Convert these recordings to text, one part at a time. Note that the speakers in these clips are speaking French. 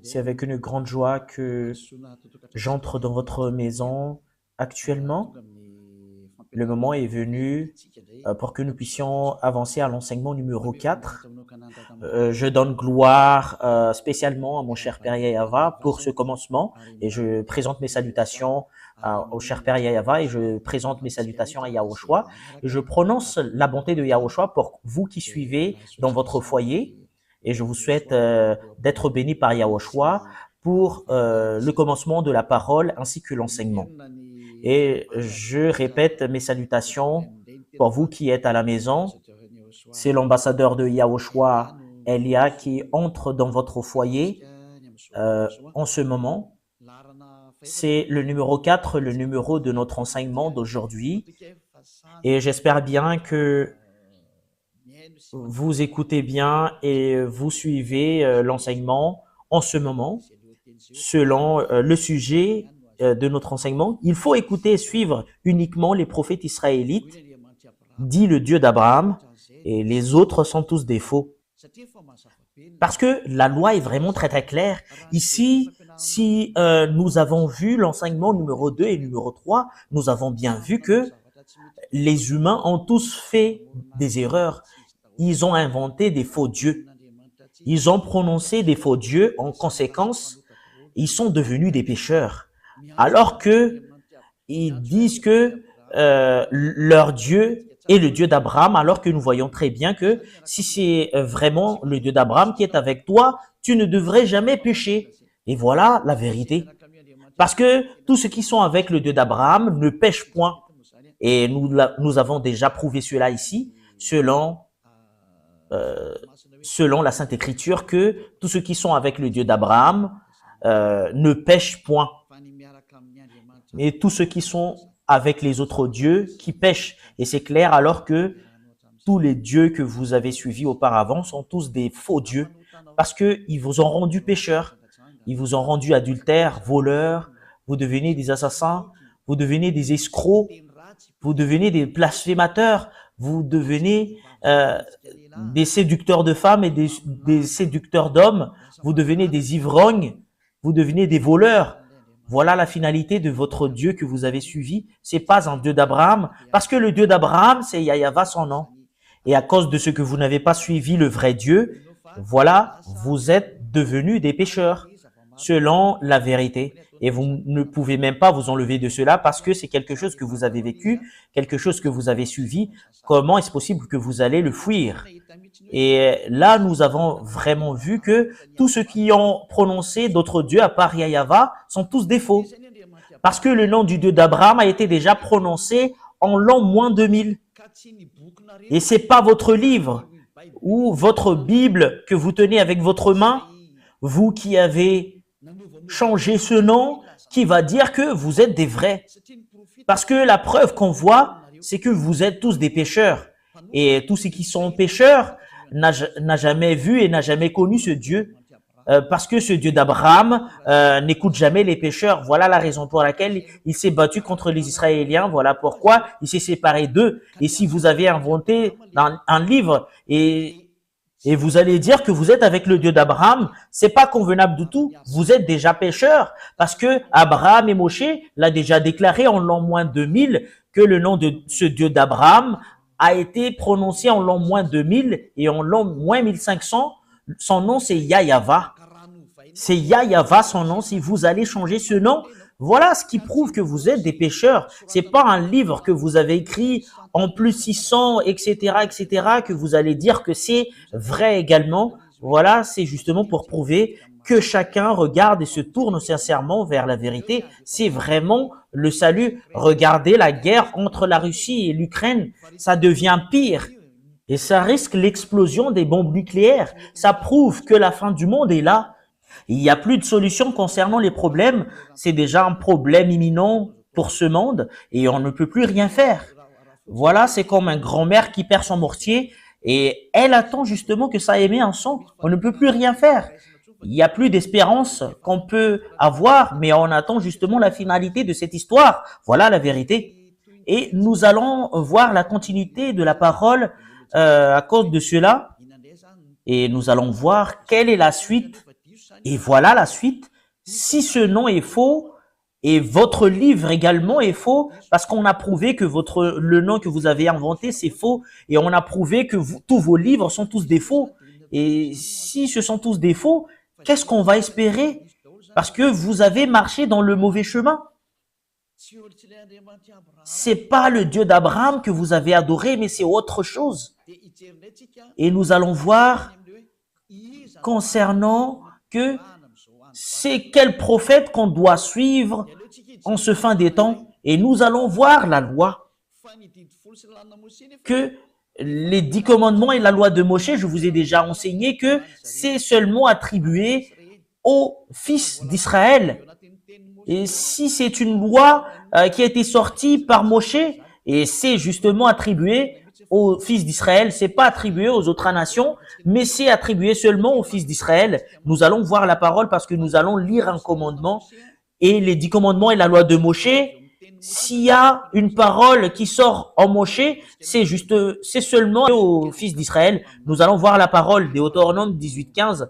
C'est avec une grande joie que j'entre dans votre maison actuellement. Le moment est venu pour que nous puissions avancer à l'enseignement numéro 4. Je donne gloire spécialement à mon cher Père Yahava pour ce commencement et je présente mes salutations au cher Père Yahava et je présente mes salutations à Yahushua. Et je prononce la bonté de Yahushua pour vous qui suivez dans votre foyer et je vous souhaite d'être bénis par Yahushua pour le commencement de la parole ainsi que l'enseignement. Et je répète mes salutations pour vous qui êtes à la maison. C'est l'ambassadeur de Yahushua, Elia, qui entre dans votre foyer en ce moment. C'est le numéro 4, le numéro de notre enseignement d'aujourd'hui. Et j'espère bien que vous écoutez bien et vous suivez l'enseignement en ce moment selon le sujet de notre enseignement. Il faut écouter et suivre uniquement les prophètes israélites, dit le Dieu d'Abraham, et les autres sont tous des faux. Parce que la loi est vraiment très très claire. Ici, si nous avons vu l'enseignement numéro 2 et numéro 3, nous avons bien vu que les humains ont tous fait des erreurs. Ils ont inventé des faux dieux. Ils ont prononcé des faux dieux. En conséquence, ils sont devenus des pécheurs. Alors que ils disent que leur Dieu est le Dieu d'Abraham, alors que nous voyons très bien que si c'est vraiment le Dieu d'Abraham qui est avec toi, tu ne devrais jamais pécher. Et voilà la vérité. Parce que tous ceux qui sont avec le Dieu d'Abraham ne pêchent point. Et nous avons déjà prouvé cela ici, selon la Sainte Écriture, que tous ceux qui sont avec le Dieu d'Abraham ne pêchent point. Et tous ceux qui sont avec les autres dieux qui pêchent. Et c'est clair alors que tous les dieux que vous avez suivis auparavant sont tous des faux dieux parce qu'ils vous ont rendu pécheurs. Ils vous ont rendu adultères, voleurs, vous devenez des assassins, vous devenez des escrocs, vous devenez des blasphémateurs, vous devenez des séducteurs de femmes et des séducteurs d'hommes, vous devenez des ivrognes, vous devenez des voleurs. Voilà la finalité de votre Dieu que vous avez suivi. C'est pas un Dieu d'Abraham, parce que le Dieu d'Abraham, c'est Yahava son nom. Et à cause de ce que vous n'avez pas suivi le vrai Dieu, voilà, vous êtes devenus des pécheurs, selon la vérité. Et vous ne pouvez même pas vous enlever de cela parce que c'est quelque chose que vous avez vécu, quelque chose que vous avez suivi. Comment est-ce possible que vous allez le fuir? Et là, nous avons vraiment vu que tous ceux qui ont prononcé d'autres dieux à part Yahava sont tous des faux. Parce que le nom du Dieu d'Abraham a été déjà prononcé en l'an moins 2000. Et c'est pas votre livre ou votre Bible que vous tenez avec votre main, vous qui avez changé ce nom, qui va dire que vous êtes des vrais. Parce que la preuve qu'on voit, c'est que vous êtes tous des pécheurs. Et tous ceux qui sont pécheurs n'a jamais vu et n'a jamais connu ce Dieu. Parce que ce Dieu d'Abraham n'écoute jamais les pécheurs. Voilà la raison pour laquelle il s'est battu contre les Israéliens. Voilà pourquoi il s'est séparé d'eux. Et si vous avez inventé un livre et vous allez dire que vous êtes avec le Dieu d'Abraham, c'est pas convenable du tout. Vous êtes déjà pécheurs parce que Abraham et Moshe l'a déjà déclaré en l'an moins 2000 que le nom de ce Dieu d'Abraham a été prononcé en l'an moins 2000 et en l'an moins 1500. Son nom, c'est Yahava. C'est Yahava son nom. Si vous allez changer ce nom, voilà ce qui prouve que vous êtes des pécheurs. C'est pas un livre que vous avez écrit en plus 600, etc., que vous allez dire que c'est vrai également. Voilà, c'est justement pour prouver que chacun regarde et se tourne sincèrement vers la vérité. C'est vraiment le salut. Regardez la guerre entre la Russie et l'Ukraine. Ça devient pire. Et ça risque l'explosion des bombes nucléaires. Ça prouve que la fin du monde est là. Il n'y a plus de solution concernant les problèmes. C'est déjà un problème imminent pour ce monde et on ne peut plus rien faire. Voilà, c'est comme un grand-mère qui perd son mortier et elle attend justement que ça émet un son. On ne peut plus rien faire. Il n'y a plus d'espérance qu'on peut avoir, mais on attend justement la finalité de cette histoire. Voilà la vérité. Et nous allons voir la continuité de la parole à cause de cela. Et nous allons voir quelle est la suite Et voilà la suite. Si ce nom est faux, et votre livre également est faux, parce qu'on a prouvé que le nom que vous avez inventé, c'est faux, et on a prouvé que tous vos livres sont tous des faux. Et si ce sont tous des faux, qu'est-ce qu'on va espérer? Parce que vous avez marché dans le mauvais chemin. C'est pas le Dieu d'Abraham que vous avez adoré, mais c'est autre chose. Et nous allons voir concernant que c'est quel prophète qu'on doit suivre en ce fin des temps. Et nous allons voir la loi. Que les 10 commandements et la loi de Moshe, je vous ai déjà enseigné que c'est seulement attribué aux fils d'Israël. Et si c'est une loi qui a été sortie par Moshe, et c'est justement attribué aux fils d'Israël, c'est pas attribué aux autres nations, mais c'est attribué seulement aux fils d'Israël. Nous allons voir la parole parce que nous allons lire un commandement et les 10 commandements et la loi de Moshe. S'il y a une parole qui sort en Moshe, c'est seulement aux fils d'Israël. Nous allons voir la parole, Deutéronome 18:15.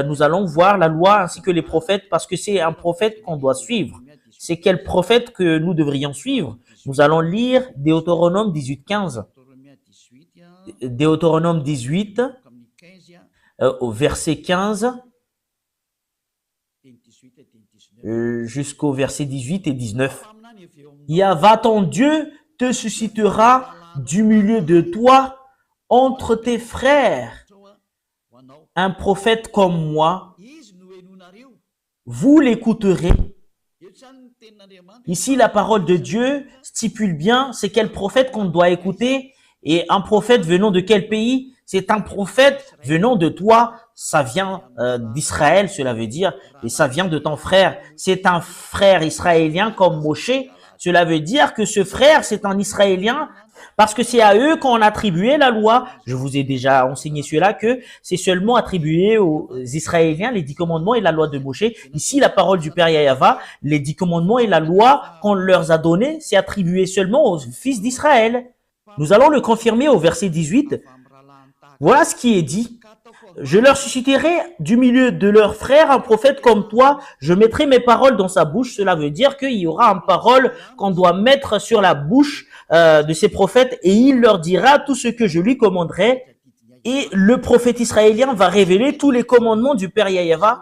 Nous allons voir la loi ainsi que les prophètes parce que c'est un prophète qu'on doit suivre. C'est quel prophète que nous devrions suivre? Nous allons lire Deutéronome 18:15. Deutéronome 18, au verset 15, jusqu'au verset 18 et 19. Yahva ton Dieu te suscitera du milieu de toi, entre tes frères, un prophète comme moi. Vous l'écouterez. Ici, la parole de Dieu stipule bien c'est quel prophète qu'on doit écouter. Et un prophète venant de quel pays? C'est un prophète venant de toi. Ça vient d'Israël, cela veut dire, et ça vient de ton frère. C'est un frère israélien comme Moshe. Cela veut dire que ce frère, c'est un Israélien parce que c'est à eux qu'on attribuait la loi. Je vous ai déjà enseigné cela, que c'est seulement attribué aux Israéliens, les 10 commandements et la loi de Moshe. Ici, la parole du Père Yahva, les 10 commandements et la loi qu'on leur a donnée, c'est attribué seulement aux fils d'Israël. Nous allons le confirmer au verset 18. Voilà ce qui est dit. Je leur susciterai du milieu de leurs frères un prophète comme toi. Je mettrai mes paroles dans sa bouche. Cela veut dire qu'il y aura une parole qu'on doit mettre sur la bouche de ces prophètes et il leur dira tout ce que je lui commanderai. Et le prophète israélien va révéler tous les commandements du Père Yahva.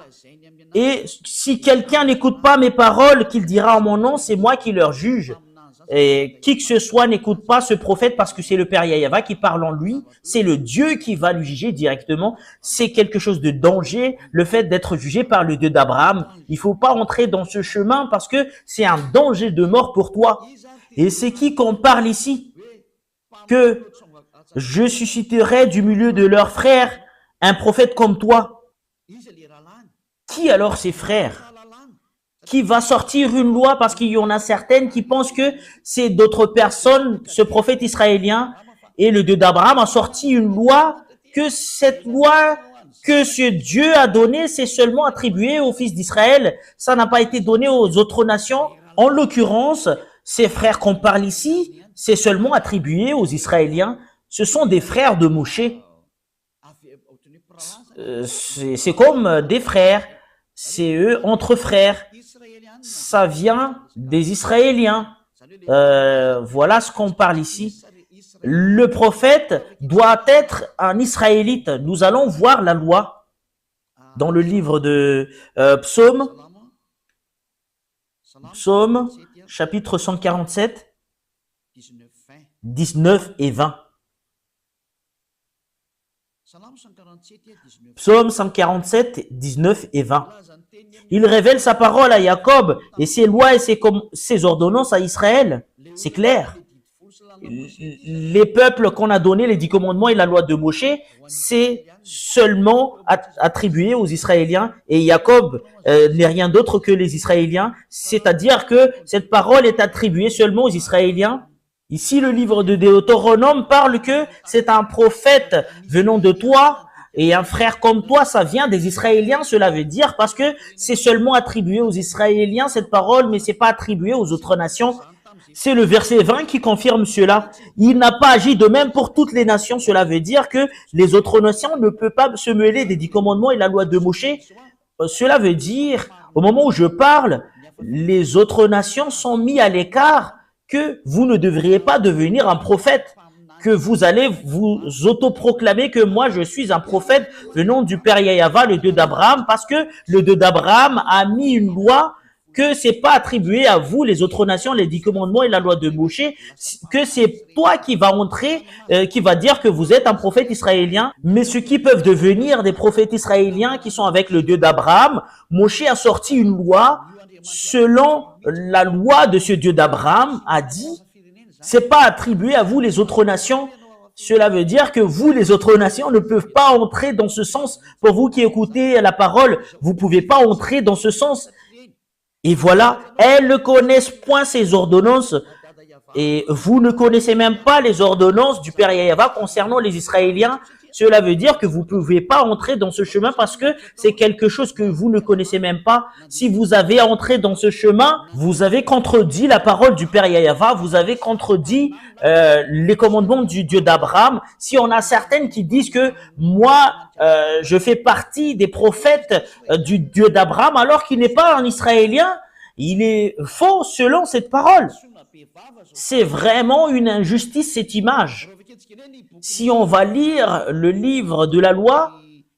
Et si quelqu'un n'écoute pas mes paroles qu'il dira en mon nom, c'est moi qui leur juge. Et qui que ce soit n'écoute pas ce prophète parce que c'est le Père Yahva qui parle en lui. C'est le Dieu qui va lui juger directement. C'est quelque chose de danger, le fait d'être jugé par le Dieu d'Abraham. Il faut pas entrer dans ce chemin parce que c'est un danger de mort pour toi. Et c'est qui qu'on parle ici? Que je susciterai du milieu de leurs frères un prophète comme toi. Qui alors ces frères? Qui va sortir une loi parce qu'il y en a certaines qui pensent que c'est d'autres personnes, ce prophète israélien et le Dieu d'Abraham a sorti une loi, que cette loi que ce Dieu a donnée, c'est seulement attribué aux fils d'Israël. Ça n'a pas été donné aux autres nations. En l'occurrence, ces frères qu'on parle ici, c'est seulement attribué aux Israéliens. Ce sont des frères de Moshe. C'est comme des frères. C'est eux entre frères. Ça vient des Israéliens. Voilà ce qu'on parle ici. Le prophète doit être un Israélite. Nous allons voir la loi dans le livre de Psaume, chapitre 147, 19 et 20. Psaume 147, 19 et 20. Il révèle sa parole à Jacob et ses lois et ses ordonnances à Israël. C'est clair. Les peuples qu'on a donné, les 10 commandements et la loi de Moshe, c'est seulement attribué aux Israéliens. Et Jacob n'est rien d'autre que les Israéliens. C'est-à-dire que cette parole est attribuée seulement aux Israéliens. Ici, le livre de Deutéronome parle que c'est un prophète venant de toi. Et un frère comme toi, ça vient des Israéliens, cela veut dire, parce que c'est seulement attribué aux Israéliens cette parole, mais c'est pas attribué aux autres nations. C'est le verset 20 qui confirme cela. Il n'a pas agi de même pour toutes les nations. Cela veut dire que les autres nations ne peuvent pas se mêler des 10 commandements et la loi de Moshe. cela veut dire, au moment où je parle, les autres nations sont mis à l'écart, que vous ne devriez pas devenir un prophète, que vous allez vous autoproclamer que moi je suis un prophète venant du Père Yahva, le Dieu d'Abraham, parce que le Dieu d'Abraham a mis une loi que c'est pas attribué à vous, les autres nations, les 10 commandements et la loi de Moshe, que c'est toi qui va entrer, qui va dire que vous êtes un prophète israélien. Mais ceux qui peuvent devenir des prophètes israéliens qui sont avec le Dieu d'Abraham, Moshe a sorti une loi selon la loi de ce Dieu d'Abraham, a dit, c'est pas attribué à vous, les autres nations. Cela veut dire que vous, les autres nations, ne peuvent pas entrer dans ce sens. Pour vous qui écoutez la parole, vous pouvez pas entrer dans ce sens. Et voilà, elles ne connaissent point ces ordonnances. Et vous ne connaissez même pas les ordonnances du Père Yahva concernant les Israéliens. Cela veut dire que vous ne pouvez pas entrer dans ce chemin parce que c'est quelque chose que vous ne connaissez même pas. Si vous avez entré dans ce chemin, vous avez contredit la parole du Père Yahva, vous avez contredit les commandements du Dieu d'Abraham. Si on a certaines qui disent que moi, je fais partie des prophètes du Dieu d'Abraham alors qu'il n'est pas un Israélien, il est faux selon cette parole. C'est vraiment une injustice, cette image. Si on va lire le livre de la loi,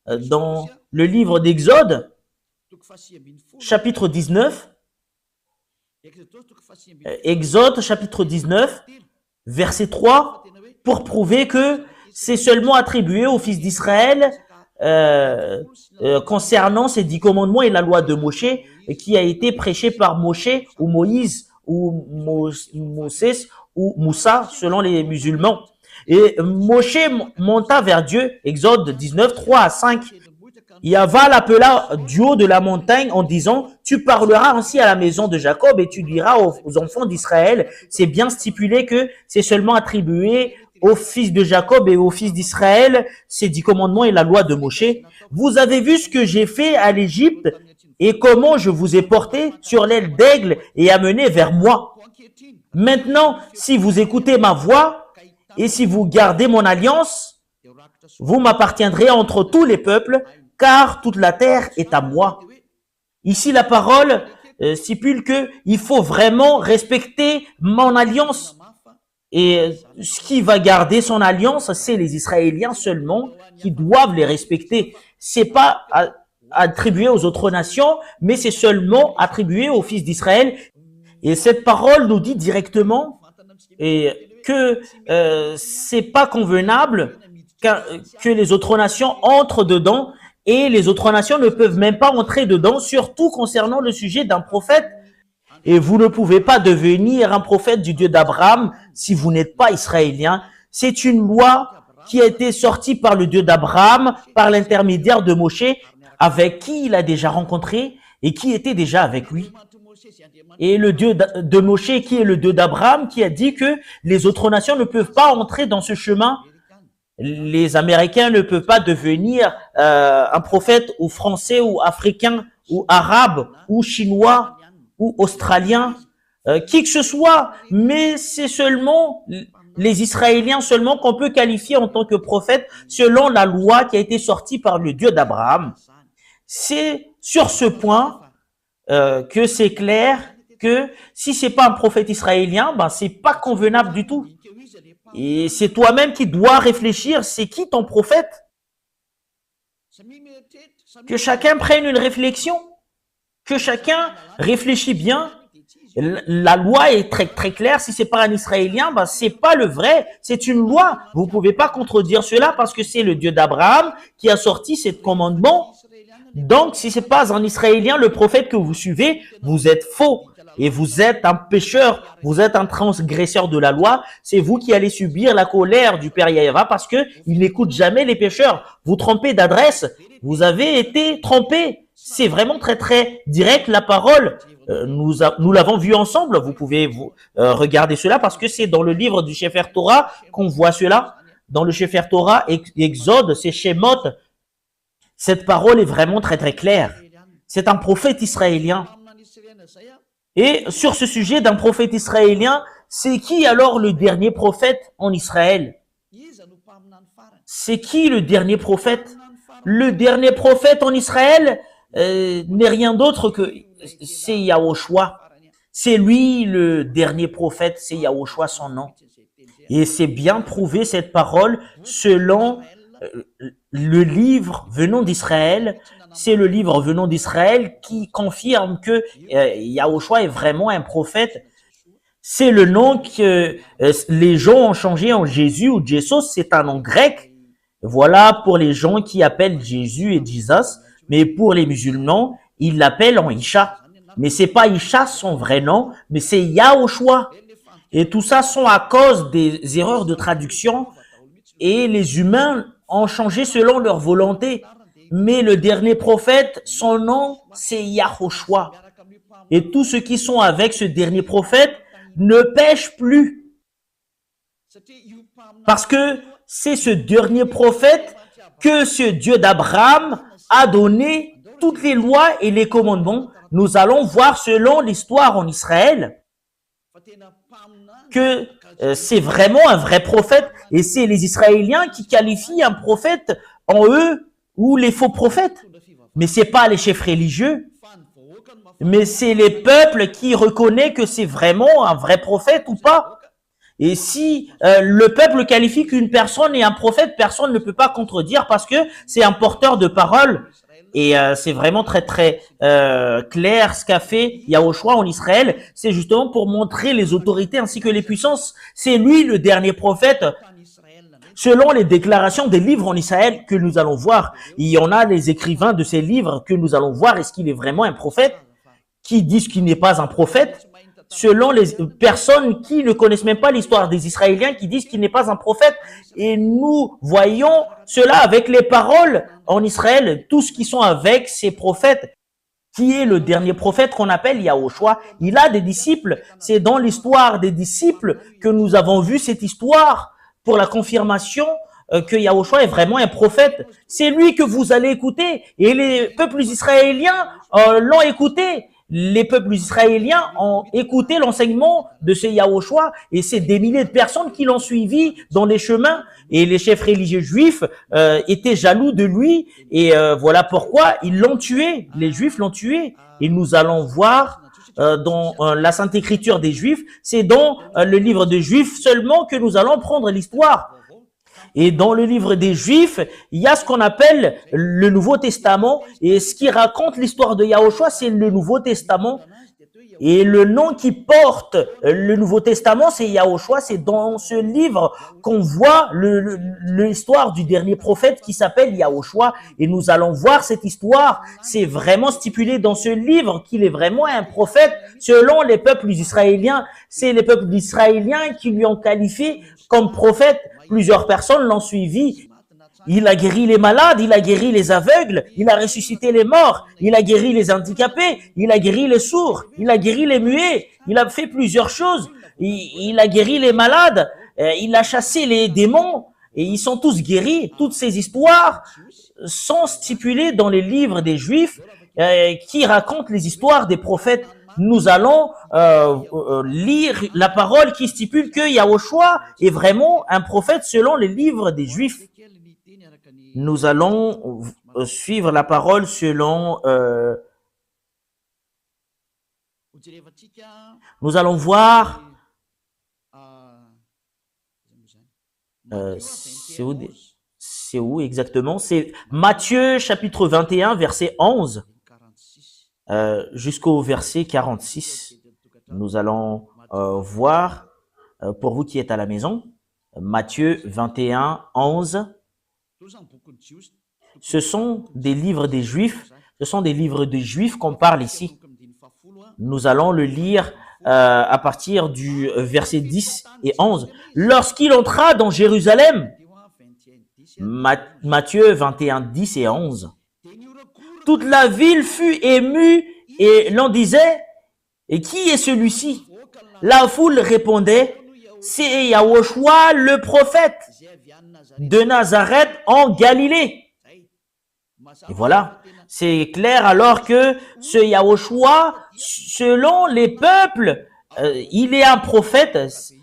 dans le livre d'Exode, chapitre 19, Exode, chapitre 19, verset 3, pour prouver que c'est seulement attribué aux fils d'Israël concernant ces 10 commandements et la loi de Moshe, qui a été prêché par Moshe ou Moïse ou Moses ou Moussa selon les musulmans. Et Moshe monta vers Dieu, Exode 19, 3 à 5. Yahva l'appela du haut de la montagne en disant, tu parleras ainsi à la maison de Jacob et tu diras aux enfants d'Israël, c'est bien stipulé que c'est seulement attribué aux fils de Jacob et aux fils d'Israël, ces 10 commandements et la loi de Moshe. Vous avez vu ce que j'ai fait à l'Égypte et comment je vous ai porté sur l'aile d'aigle et amené vers moi. Maintenant, si vous écoutez ma voix, et si vous gardez mon alliance, vous m'appartiendrez entre tous les peuples, car toute la terre est à moi. Ici, la parole stipule que il faut vraiment respecter mon alliance. Et ce qui va garder son alliance, c'est les Israéliens seulement qui doivent les respecter. C'est pas attribué aux autres nations, mais c'est seulement attribué aux fils d'Israël. Et cette parole nous dit directement que c'est pas convenable que les autres nations entrent dedans et les autres nations ne peuvent même pas entrer dedans, surtout concernant le sujet d'un prophète. Et vous ne pouvez pas devenir un prophète du Dieu d'Abraham si vous n'êtes pas israélien. C'est une loi qui a été sortie par le Dieu d'Abraham, par l'intermédiaire de Moshe, avec qui il a déjà rencontré et qui était déjà avec lui. Et le Dieu de Moshe, qui est le Dieu d'Abraham, qui a dit que les autres nations ne peuvent pas entrer dans ce chemin. Les Américains ne peuvent pas devenir un prophète ou français ou africain ou arabe ou chinois ou australien, qui que ce soit. Mais c'est seulement les Israéliens seulement qu'on peut qualifier en tant que prophète selon la loi qui a été sortie par le Dieu d'Abraham. C'est sur ce point que c'est clair que si c'est pas un prophète israélien, ben c'est pas convenable du tout. Et c'est toi-même qui dois réfléchir, c'est qui ton prophète? Que chacun prenne une réflexion, que chacun réfléchit bien. La loi est très très claire. Si c'est pas un Israélien, ben c'est pas le vrai. C'est une loi. Vous pouvez pas contredire cela parce que c'est le Dieu d'Abraham qui a sorti ce commandement. Donc, si c'est pas un Israélien, le prophète que vous suivez, vous êtes faux. Et vous êtes un pécheur, vous êtes un transgresseur de la loi, c'est vous qui allez subir la colère du Père Yahva parce que il n'écoute jamais les pécheurs. Vous trompez d'adresse, vous avez été trompé. C'est vraiment très très direct la parole. Nous l'avons vu ensemble, vous pouvez regarder cela parce que c'est dans le livre du Sefer Torah qu'on voit cela. Dans le Sefer Torah, Exode, c'est Shemot. Cette parole est vraiment très très claire. C'est un prophète israélien. Et sur ce sujet d'un prophète israélien, c'est qui alors le dernier prophète en Israël? C'est qui le dernier prophète? Le dernier prophète en Israël, n'est rien d'autre que c'est Yahushua. C'est lui le dernier prophète, c'est Yahushua son nom. Et c'est bien prouvé cette parole selon le livre venant d'Israël. C'est le livre venant d'Israël qui confirme que Yahushua est vraiment un prophète. C'est le nom que les gens ont changé en Jésus ou Jesus, c'est un nom grec. Voilà pour les gens qui appellent Jésus et Jesus, mais pour les musulmans, ils l'appellent en Isha. Mais c'est pas Isha son vrai nom, mais c'est Yahushua. Et tout ça sont à cause des erreurs de traduction et les humains ont changé selon leur volonté. Mais le dernier prophète, son nom, c'est Yahushua. Et tous ceux qui sont avec ce dernier prophète ne pêchent plus. Parce que c'est ce dernier prophète que ce Dieu d'Abraham a donné toutes les lois et les commandements. Nous allons voir selon l'histoire en Israël que c'est vraiment un vrai prophète et c'est les Israéliens qui qualifient un prophète en eux ou les faux prophètes. Mais c'est pas les chefs religieux, mais c'est les peuples qui reconnaissent que c'est vraiment un vrai prophète ou pas. Et si le peuple qualifie qu'une personne est un prophète, personne ne peut pas contredire parce que c'est un porteur de parole. Et c'est vraiment très clair ce qu'a fait Yahushua en Israël. C'est justement pour montrer les autorités ainsi que les puissances. C'est lui le dernier prophète. Selon les déclarations des livres en Israël que nous allons voir, il y en a les écrivains de ces livres que nous allons voir. Est-ce qu'il est vraiment un prophète? Qui disent qu'il n'est pas un prophète? Selon les personnes qui ne connaissent même pas l'histoire des Israéliens, qui disent qu'il n'est pas un prophète. Et nous voyons cela avec les paroles en Israël, tous qui sont avec ces prophètes. Qui est le dernier prophète qu'on appelle Yahushua? Il a des disciples. C'est dans l'histoire des disciples que nous avons vu cette histoire pour la confirmation que Yahushua est vraiment un prophète. C'est lui que vous allez écouter. Et les peuples israéliens l'ont écouté. Les peuples israéliens ont écouté l'enseignement de ce Yahushua et c'est des milliers de personnes qui l'ont suivi dans les chemins. Et les chefs religieux juifs étaient jaloux de lui et voilà pourquoi ils l'ont tué. Les Juifs l'ont tué. Et nous allons voir dans la Sainte Écriture des Juifs, c'est dans le livre des Juifs seulement que nous allons prendre l'histoire. Et dans le livre des Juifs, il y a ce qu'on appelle le Nouveau Testament. Et ce qui raconte l'histoire de Yahushua, c'est le Nouveau Testament. Et le nom qui porte le Nouveau Testament, c'est Yahushua. C'est dans ce livre qu'on voit l'histoire du dernier prophète qui s'appelle Yahushua. Et nous allons voir cette histoire. C'est vraiment stipulé dans ce livre qu'il est vraiment un prophète selon les peuples israéliens. C'est les peuples israéliens qui lui ont qualifié comme prophète. Plusieurs personnes l'ont suivi. Il a guéri les malades, il a guéri les aveugles, il a ressuscité les morts, il a guéri les handicapés, il a guéri les sourds, il a guéri les muets, il a fait plusieurs choses. Il a guéri les malades, il a chassé les démons et ils sont tous guéris. Toutes ces histoires sont stipulées dans les livres des Juifs qui racontent les histoires des prophètes. Nous allons lire la parole qui stipule que Yahushua est vraiment un prophète selon les livres des Juifs. Nous allons suivre la parole selon... nous allons voir... c'est où exactement? C'est Matthieu chapitre 21, verset 11 jusqu'au verset 46. Nous allons voir, pour vous qui êtes à la maison, Matthieu 21, 11. Ce sont des livres des Juifs. Ce sont des livres des Juifs qu'on parle ici. Nous allons le lire à partir du verset 10 et 11. Lorsqu'il entra dans Jérusalem, Matthieu 21, 10 et 11. Toute la ville fut émue et l'on disait, et qui est celui-ci? La foule répondait, c'est Yahushua le prophète de Nazareth en Galilée. Et voilà, c'est clair alors que ce Yahushua, selon les peuples, il est un prophète.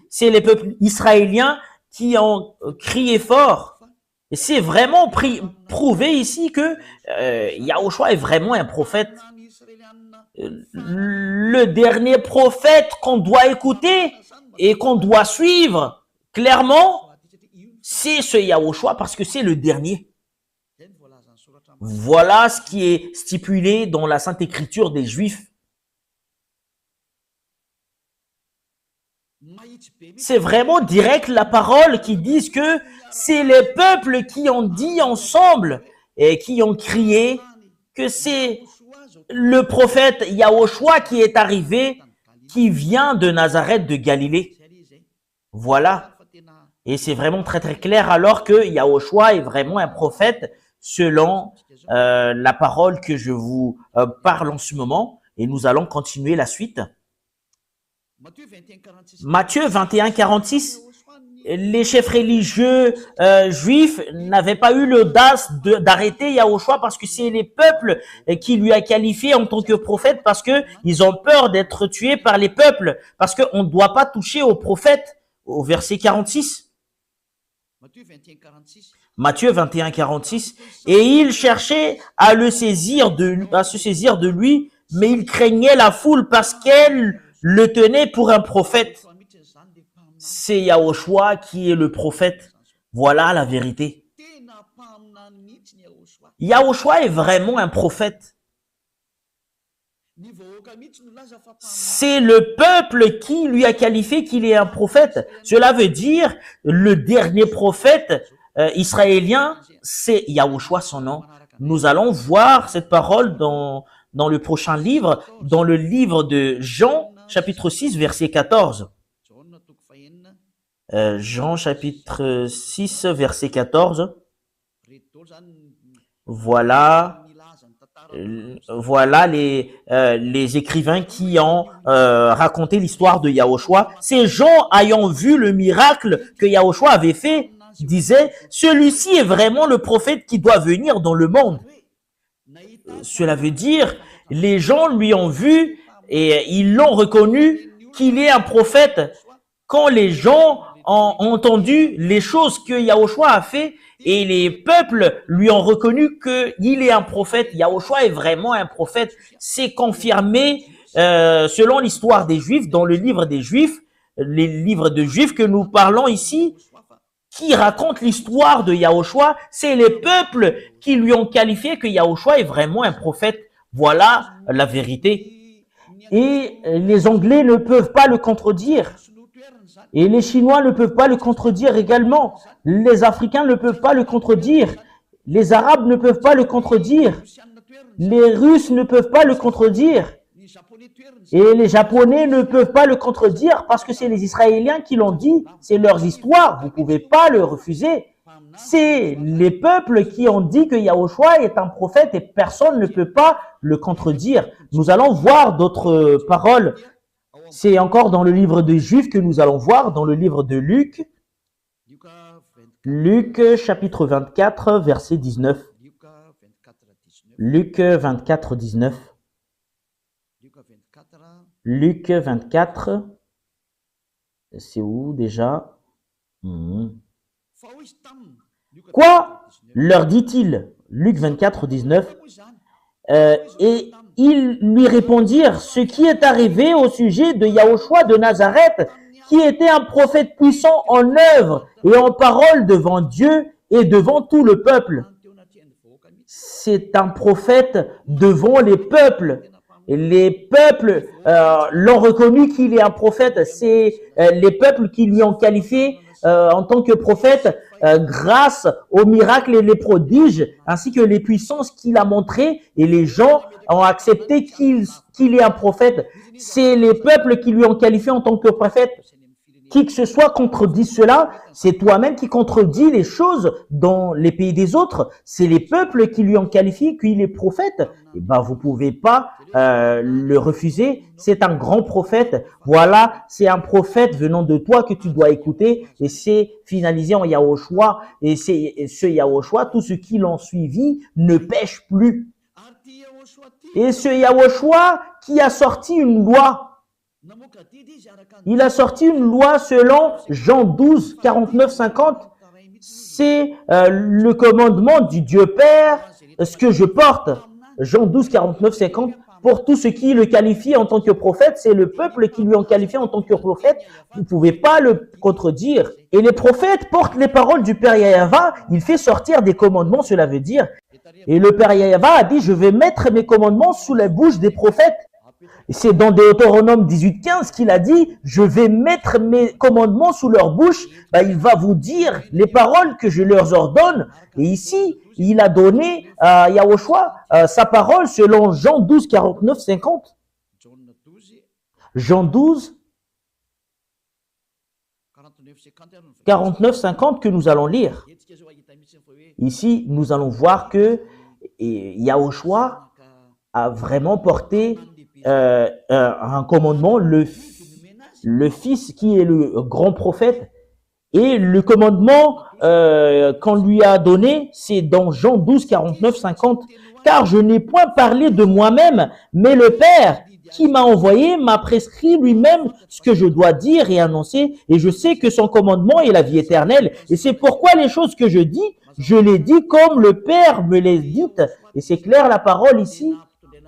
C'est les peuples israéliens qui ont crié fort. Et c'est vraiment prouvé ici que Yahushua est vraiment un prophète. Le dernier prophète qu'on doit écouter et qu'on doit suivre, clairement, c'est ce Yahushua parce que c'est le dernier. Voilà ce qui est stipulé dans la Sainte Écriture des Juifs. C'est vraiment direct la parole qui dit que c'est les peuples qui ont dit ensemble et qui ont crié que c'est le prophète Yahushua qui est arrivé, qui vient de Nazareth de Galilée. Voilà. Et c'est vraiment très très clair alors que Yahushua est vraiment un prophète selon la parole que je vous parle en ce moment. Et nous allons continuer la suite. Matthieu 21, 46. Les chefs religieux juifs n'avaient pas eu l'audace d'arrêter Yahushua parce que c'est les peuples qui lui a qualifié en tant que prophète parce que ils ont peur d'être tués par les peuples parce qu'on ne doit pas toucher aux prophètes au verset 46. Matthieu 21, 46. Et il cherchait à se saisir de lui, mais il craignait la foule parce qu'elle le tenait pour un prophète. C'est Yahushua qui est le prophète. Voilà la vérité. Yahushua est vraiment un prophète. C'est le peuple qui lui a qualifié qu'il est un prophète. Cela veut dire le dernier prophète israélien, c'est Yahushua son nom. Nous allons voir cette parole dans le prochain livre, dans le livre de Jean, chapitre 6, verset 14. Jean chapitre 6, verset 14. Voilà les écrivains qui ont raconté l'histoire de Yahushua. Ces gens ayant vu le miracle que Yahushua avait fait, disaient, celui-ci est vraiment le prophète qui doit venir dans le monde. Cela veut dire, les gens lui ont vu et ils l'ont reconnu qu'il est un prophète. Quand les gens ont entendu les choses que Yahushua a fait et les peuples lui ont reconnu qu'il est un prophète, Yahushua est vraiment un prophète, c'est confirmé selon l'histoire des Juifs, dans le livre des Juifs, les livres de Juifs que nous parlons ici, qui racontent l'histoire de Yahushua, c'est les peuples qui lui ont qualifié que Yahushua est vraiment un prophète. Voilà la vérité. Et les Anglais ne peuvent pas le contredire. Et les Chinois ne peuvent pas le contredire également. Les Africains ne peuvent pas le contredire. Les Arabes ne peuvent pas le contredire. Les Russes ne peuvent pas le contredire. Et les Japonais ne peuvent pas le contredire parce que c'est les Israéliens qui l'ont dit. C'est leurs histoires. Vous ne pouvez pas le refuser. C'est les peuples qui ont dit que Yahushua est un prophète et personne ne peut pas le contredire. Nous allons voir d'autres paroles. C'est encore dans le livre des Juifs que nous allons voir, dans le livre de Luc. Luc chapitre 24, verset 19. Luc 24, 19. Luc 24. C'est où déjà? Quoi? Leur dit-il. Luc 24, 19. Et ils lui répondirent ce qui est arrivé au sujet de Yahushua de Nazareth, qui était un prophète puissant en œuvre et en parole devant Dieu et devant tout le peuple. C'est un prophète devant les peuples. Et les peuples l'ont reconnu qu'il est un prophète. C'est les peuples qui lui ont qualifié en tant que prophète grâce aux miracles et les prodiges, ainsi que les puissances qu'il a montrées, et les gens ont accepté qu'il est un prophète. C'est les peuples qui lui ont qualifié en tant que prophète. Qui que ce soit contredit cela, c'est toi-même qui contredis les choses dans les pays des autres. C'est les peuples qui lui ont qualifié qu'il est prophète. Eh ben, vous pouvez pas le refuser. C'est un grand prophète. Voilà, c'est un prophète venant de toi que tu dois écouter. Et c'est finalisé en Yahushua. Et c'est ce Yahushua, tous ceux qui l'ont suivi ne pêchent plus. Et ce Yahushua qui a sorti une loi. Il a sorti une loi selon Jean 12, 49, 50. c'est le commandement du Dieu Père, ce que je porte. Jean 12, 49, 50. Pour tout ce qui le qualifie en tant que prophète, c'est le peuple qui lui en qualifie en tant que prophète. Vous ne pouvez pas le contredire. Et les prophètes portent les paroles du Père Yahva. Il fait sortir des commandements, cela veut dire. Et le Père Yahva a dit, je vais mettre mes commandements sous la bouche des prophètes. Et c'est dans Deutéronome 18, 15 qu'il a dit, je vais mettre mes commandements sous leur bouche. Il va vous dire les paroles que je leur ordonne. Et ici, il a donné à Yahushua sa parole selon Jean 12, 49, 50. Jean 12, 49, 50 que nous allons lire. Ici, nous allons voir que Yahushua a vraiment porté un commandement, le Fils qui est le grand prophète. Et le commandement qu'on lui a donné, c'est dans Jean 12, 49, 50. Car je n'ai point parlé de moi-même, mais le Père qui m'a envoyé m'a prescrit lui-même ce que je dois dire et annoncer. Et je sais que son commandement est la vie éternelle. Et c'est pourquoi les choses que je dis, je les dis comme le Père me les dit. Et c'est clair la parole ici.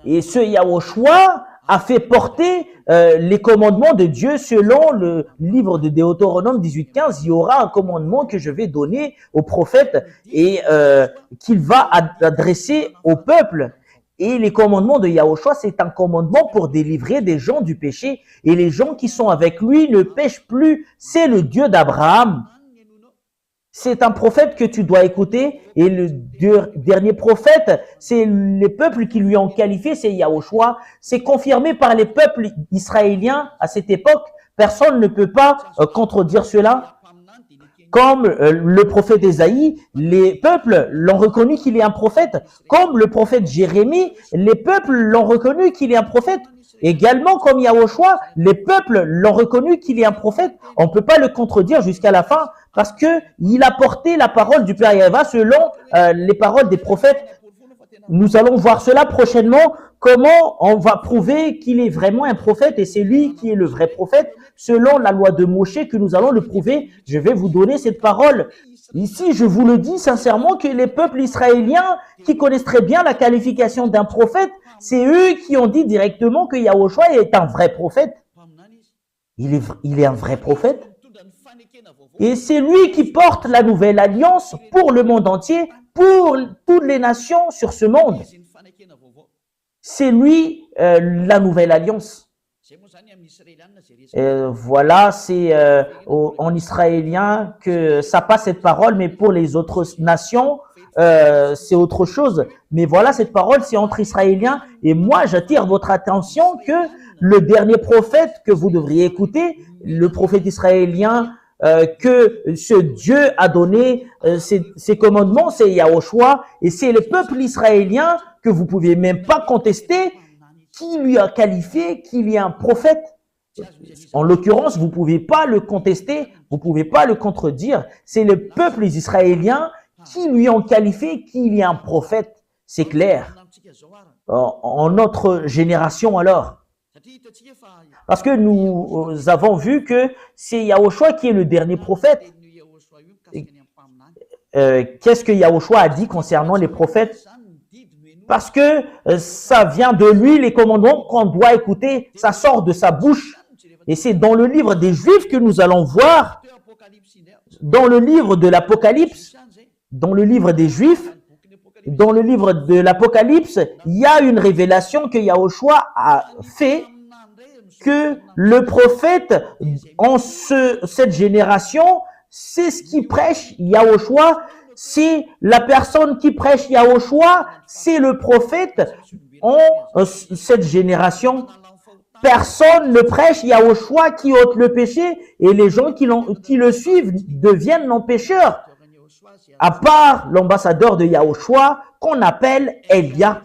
Et ce Yahushua a fait porter les commandements de Dieu selon le livre de Deutéronome 18.15. Il y aura un commandement que je vais donner au prophète et qu'il va adresser au peuple. Et les commandements de Yahushua, c'est un commandement pour délivrer des gens du péché. Et les gens qui sont avec lui ne pêchent plus. C'est le Dieu d'Abraham. C'est un prophète que tu dois écouter. Et le dernier prophète, c'est les peuples qui lui ont qualifié, c'est Yahushua. C'est confirmé par les peuples israéliens à cette époque. Personne ne peut pas contredire cela. Comme le prophète Ésaïe, les peuples l'ont reconnu qu'il est un prophète. Comme le prophète Jérémie, les peuples l'ont reconnu qu'il est un prophète. Également, comme Yahushua, les peuples l'ont reconnu qu'il est un prophète. On ne peut pas le contredire jusqu'à la fin parce que il a porté la parole du Père Yahva selon les paroles des prophètes. Nous allons voir cela prochainement, comment on va prouver qu'il est vraiment un prophète et c'est lui qui est le vrai prophète. Selon la loi de Moshe que nous allons le prouver, je vais vous donner cette parole. Ici, je vous le dis sincèrement que les peuples israéliens qui connaissent très bien la qualification d'un prophète, c'est eux qui ont dit directement que Yahushua est un vrai prophète. Il est un vrai prophète. Et c'est lui qui porte la nouvelle alliance pour le monde entier, pour toutes les nations sur ce monde. C'est lui la nouvelle alliance. Voilà, c'est en israélien que ça passe cette parole, mais pour les autres nations, c'est autre chose. Mais voilà, cette parole, c'est entre Israéliens. Et moi, j'attire votre attention que le dernier prophète que vous devriez écouter, le prophète israélien, que ce Dieu a donné ses commandements, c'est Yahushua, et c'est le peuple israélien que vous pouvez même pas contester, qui lui a qualifié qu'il est un prophète. En l'occurrence, vous pouvez pas le contester, vous pouvez pas le contredire. C'est le peuple israélien qui lui ont qualifié qu'il est un prophète. C'est clair. En notre génération alors. Parce que nous avons vu que c'est Yahushua qui est le dernier prophète. Qu'est-ce que Yahushua a dit concernant les prophètes? Parce que ça vient de lui, les commandements qu'on doit écouter, ça sort de sa bouche. Et c'est dans le livre des Juifs que nous allons voir, dans le livre de l'Apocalypse, dans le livre des Juifs, dans le livre de l'Apocalypse, il y a une révélation que Yahushua a fait, que le prophète en cette génération, c'est ce qui prêche Yahushua, c'est la personne qui prêche Yahushua, c'est le prophète en cette génération. Personne ne prêche Yahushua qui ôte le péché et les gens qui le suivent deviennent non-pécheurs. À part l'ambassadeur de Yahushua qu'on appelle Elia.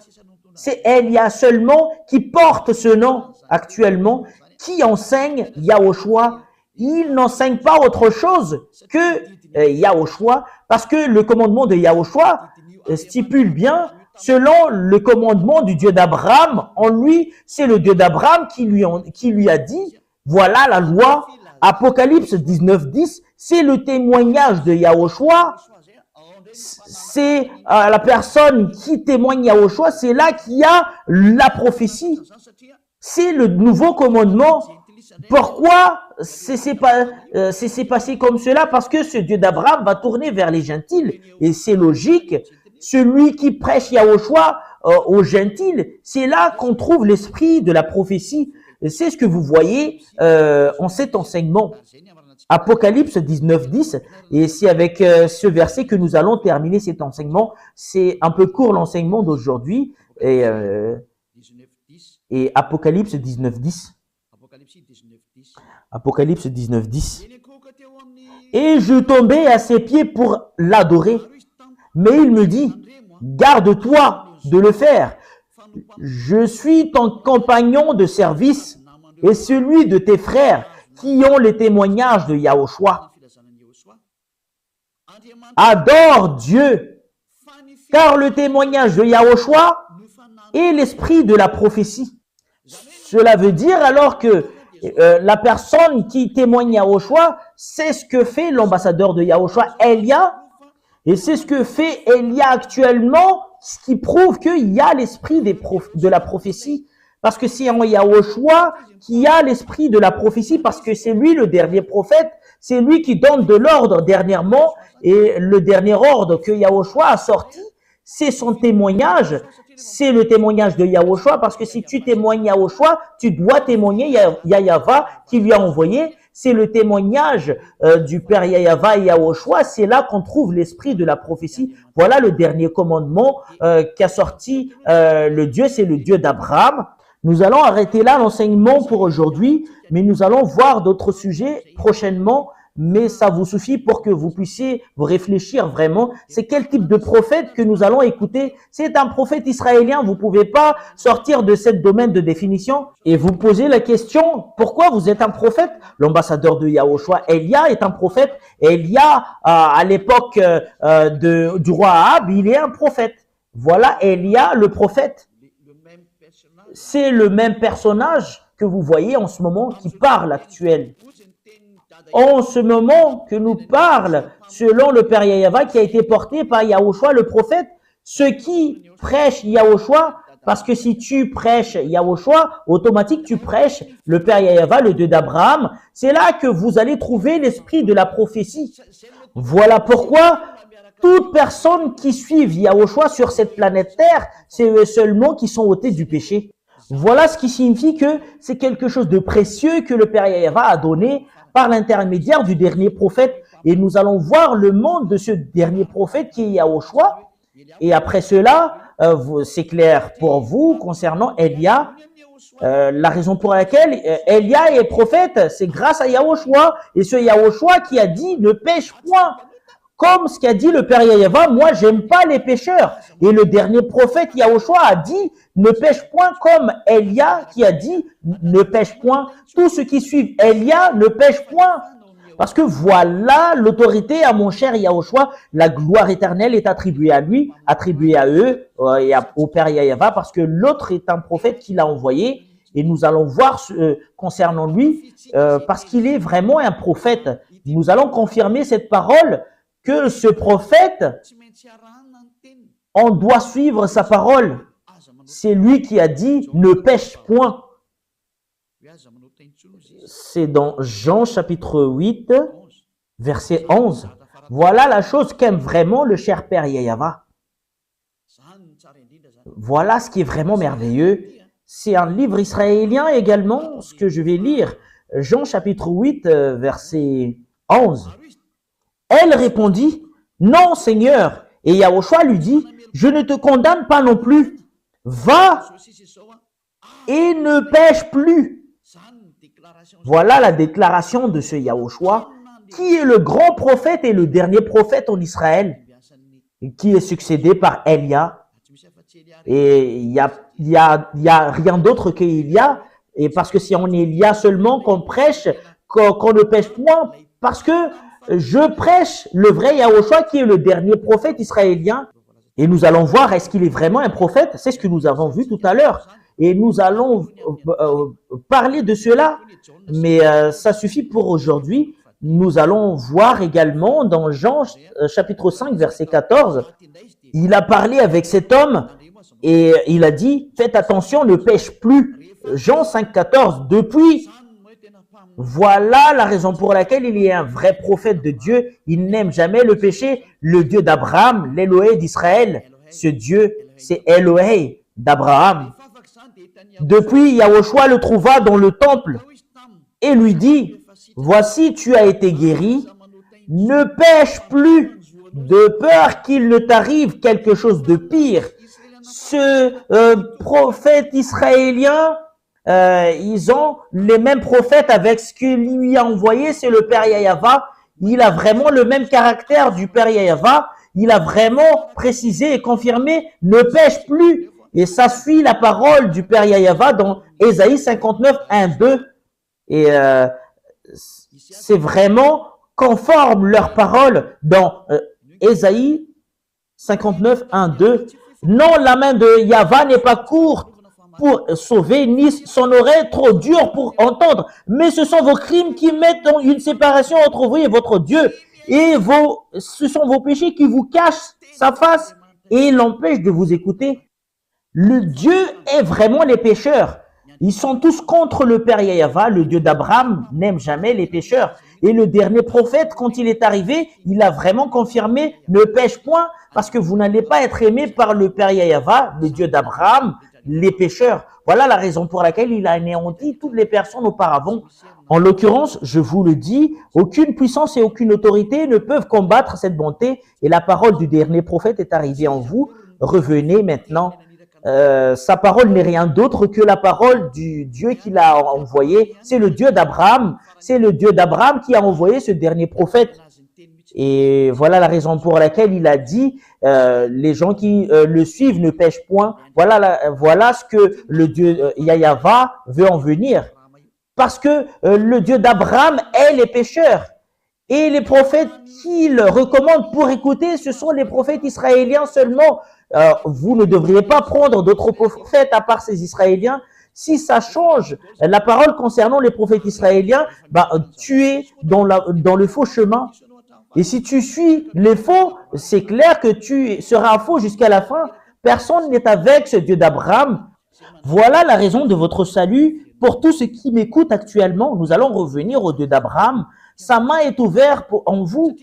C'est Elia seulement qui porte ce nom actuellement, qui enseigne Yahushua. Il n'enseigne pas autre chose que Yahushua, parce que le commandement de Yahushua stipule bien, selon le commandement du Dieu d'Abraham, en lui, c'est le Dieu d'Abraham qui lui a dit, voilà la loi, Apocalypse 19:10, c'est le témoignage de Yahushua. C'est la personne qui témoigne Yahushua, c'est là qu'il y a la prophétie. C'est le nouveau commandement. Pourquoi c'est passé comme cela? Parce que ce Dieu d'Abraham va tourner vers les gentils. Et c'est logique. Celui qui prêche Yahushua aux gentils, c'est là qu'on trouve l'esprit de la prophétie. C'est ce que vous voyez en cet enseignement. Apocalypse 19:10, et c'est avec ce verset que nous allons terminer cet enseignement. C'est un peu court l'enseignement d'aujourd'hui, et Apocalypse 19:10. Apocalypse 19:10. Et je tombais à ses pieds pour l'adorer, mais il me dit, garde-toi de le faire. Je suis ton compagnon de service et celui de tes frères qui ont les témoignages de Yahushua. Adore Dieu, car le témoignage de Yahushua est l'esprit de la prophétie. Cela veut dire alors que la personne qui témoigne Yahushua, c'est ce que fait l'ambassadeur de Yahushua, Elia, et c'est ce que fait Elia actuellement, ce qui prouve qu'il y a l'esprit de la prophétie. Parce que c'est en Yahushua qui a l'esprit de la prophétie, parce que c'est lui le dernier prophète, c'est lui qui donne de l'ordre dernièrement, et le dernier ordre que Yahushua a sorti, c'est son témoignage, c'est le témoignage de Yahushua, parce que si tu témoignes Yahushua, tu dois témoigner Yahava qui lui a envoyé. C'est le témoignage du Père Yahava et Yahushua, c'est là qu'on trouve l'esprit de la prophétie. Voilà le dernier commandement qu'a sorti le Dieu, c'est le Dieu d'Abraham. Nous allons arrêter là l'enseignement pour aujourd'hui, mais nous allons voir d'autres sujets prochainement, mais ça vous suffit pour que vous puissiez vous réfléchir vraiment. C'est quel type de prophète que nous allons écouter? C'est un prophète israélien, vous pouvez pas sortir de ce domaine de définition et vous posez la question, pourquoi vous êtes un prophète? L'ambassadeur de Yahushua, Elia, est un prophète. Elia, à l'époque du roi Ahab, il est un prophète. Voilà Elia, le prophète. C'est le même personnage que vous voyez en ce moment qui parle actuel. En ce moment que nous parle, selon le Père Yahava qui a été porté par Yahushua le prophète, ceux qui prêchent Yahushua, parce que si tu prêches Yahushua, automatiquement tu prêches le Père Yahava, le Dieu d'Abraham. C'est là que vous allez trouver l'esprit de la prophétie. Voilà pourquoi toute personne qui suit Yahushua sur cette planète Terre, c'est eux seulement qui sont ôtés du péché. Voilà ce qui signifie que c'est quelque chose de précieux que le Père Yahava a donné par l'intermédiaire du dernier prophète. Et nous allons voir le monde de ce dernier prophète qui est Yahushua. Et après cela, c'est clair pour vous concernant Elia. La raison pour laquelle Elia est prophète, c'est grâce à Yahushua. Et ce Yahushua qui a dit ne pêche point. Comme ce qu'a dit le Père Yahava, moi j'aime pas les pécheurs. Et le dernier prophète Yahushua a dit ne pêche point, comme Elia qui a dit ne pêche point. Tous ceux qui suivent Elia ne pêchent point. Parce que voilà l'autorité à mon cher Yahushua, la gloire éternelle est attribuée à lui, attribuée à eux et au Père Yahava, parce que l'autre est un prophète qu'il a envoyé. Et nous allons voir concernant lui, parce qu'il est vraiment un prophète. Nous allons confirmer cette parole, que ce prophète, on doit suivre sa parole. C'est lui qui a dit ne pêche point. C'est dans Jean chapitre 8, verset 11. Voilà la chose qu'aime vraiment le cher Père Yahava. Voilà ce qui est vraiment merveilleux. C'est un livre israélien également, ce que je vais lire. Jean chapitre 8, verset 11. Elle répondit, non Seigneur. Et Yahushua lui dit, je ne te condamne pas non plus. Va et ne pêche plus. Voilà la déclaration de ce Yahushua, qui est le grand prophète et le dernier prophète en Israël, qui est succédé par Elia. Et il y a rien d'autre qu'Elia, et parce que c'est en Elia seulement qu'on prêche, qu'on ne pêche point, parce que je prêche le vrai Yahushua qui est le dernier prophète israélien. Et nous allons voir, est-ce qu'il est vraiment un prophète? C'est ce que nous avons vu tout à l'heure. et nous allons parler de cela, mais ça suffit pour aujourd'hui. Nous allons voir également dans Jean chapitre 5 verset 14, il a parlé avec cet homme et il a dit, faites attention, ne pêche plus. Jean 5, 14, depuis, voilà la raison pour laquelle il est un vrai prophète de Dieu. Il n'aime jamais le péché. Le Dieu d'Abraham, l'Élohé d'Israël, ce Dieu, c'est Élohé d'Abraham. Depuis, Yahushua le trouva dans le temple et lui dit, voici, tu as été guéri, ne pêche plus de peur qu'il ne t'arrive quelque chose de pire. Ce prophète israélien, ils ont les mêmes prophètes avec ce qu'il lui a envoyé, c'est le Père Yahava. Il a vraiment le même caractère du Père Yahava. Il a vraiment précisé et confirmé, ne pêche plus. Et ça suit la parole du Père Yahava dans Ésaïe 59, 1, 2. Et c'est vraiment conforme leur parole dans Ésaïe 59, 1, 2. Non, la main de Yahva n'est pas courte pour sauver, ni son oreille trop dure pour entendre. Mais ce sont vos crimes qui mettent une séparation entre vous et votre Dieu. Et ce sont vos péchés qui vous cachent sa face et l'empêchent de vous écouter. Le Dieu est vraiment les pécheurs. Ils sont tous contre le Père Yahava. Le Dieu d'Abraham n'aime jamais les pécheurs. Et le dernier prophète, quand il est arrivé, il a vraiment confirmé, ne pêche point, parce que vous n'allez pas être aimé par le Père Yahava, le Dieu d'Abraham, les pécheurs. Voilà la raison pour laquelle il a anéanti toutes les personnes auparavant. En l'occurrence, je vous le dis, aucune puissance et aucune autorité ne peuvent combattre cette bonté. Et la parole du dernier prophète est arrivée en vous. Revenez maintenant. Sa parole n'est rien d'autre que la parole du Dieu qu'il a envoyé. C'est le Dieu d'Abraham. C'est le Dieu d'Abraham qui a envoyé ce dernier prophète. Et voilà la raison pour laquelle il a dit, les gens qui le suivent ne pêchent point. Voilà ce que le Dieu Yahava veut en venir. Parce que le Dieu d'Abraham est les pécheurs. Et les prophètes qu'il recommande pour écouter, ce sont les prophètes israéliens seulement. Vous ne devriez pas prendre d'autres prophètes à part ces Israéliens. Si ça change la parole concernant les prophètes israéliens, tu es dans le faux chemin. Et si tu suis les faux, c'est clair que tu seras faux jusqu'à la fin. Personne n'est avec ce Dieu d'Abraham. Voilà la raison de votre salut. Pour tous ceux qui m'écoutent actuellement, nous allons revenir au Dieu d'Abraham. Sa main est ouverte en vous.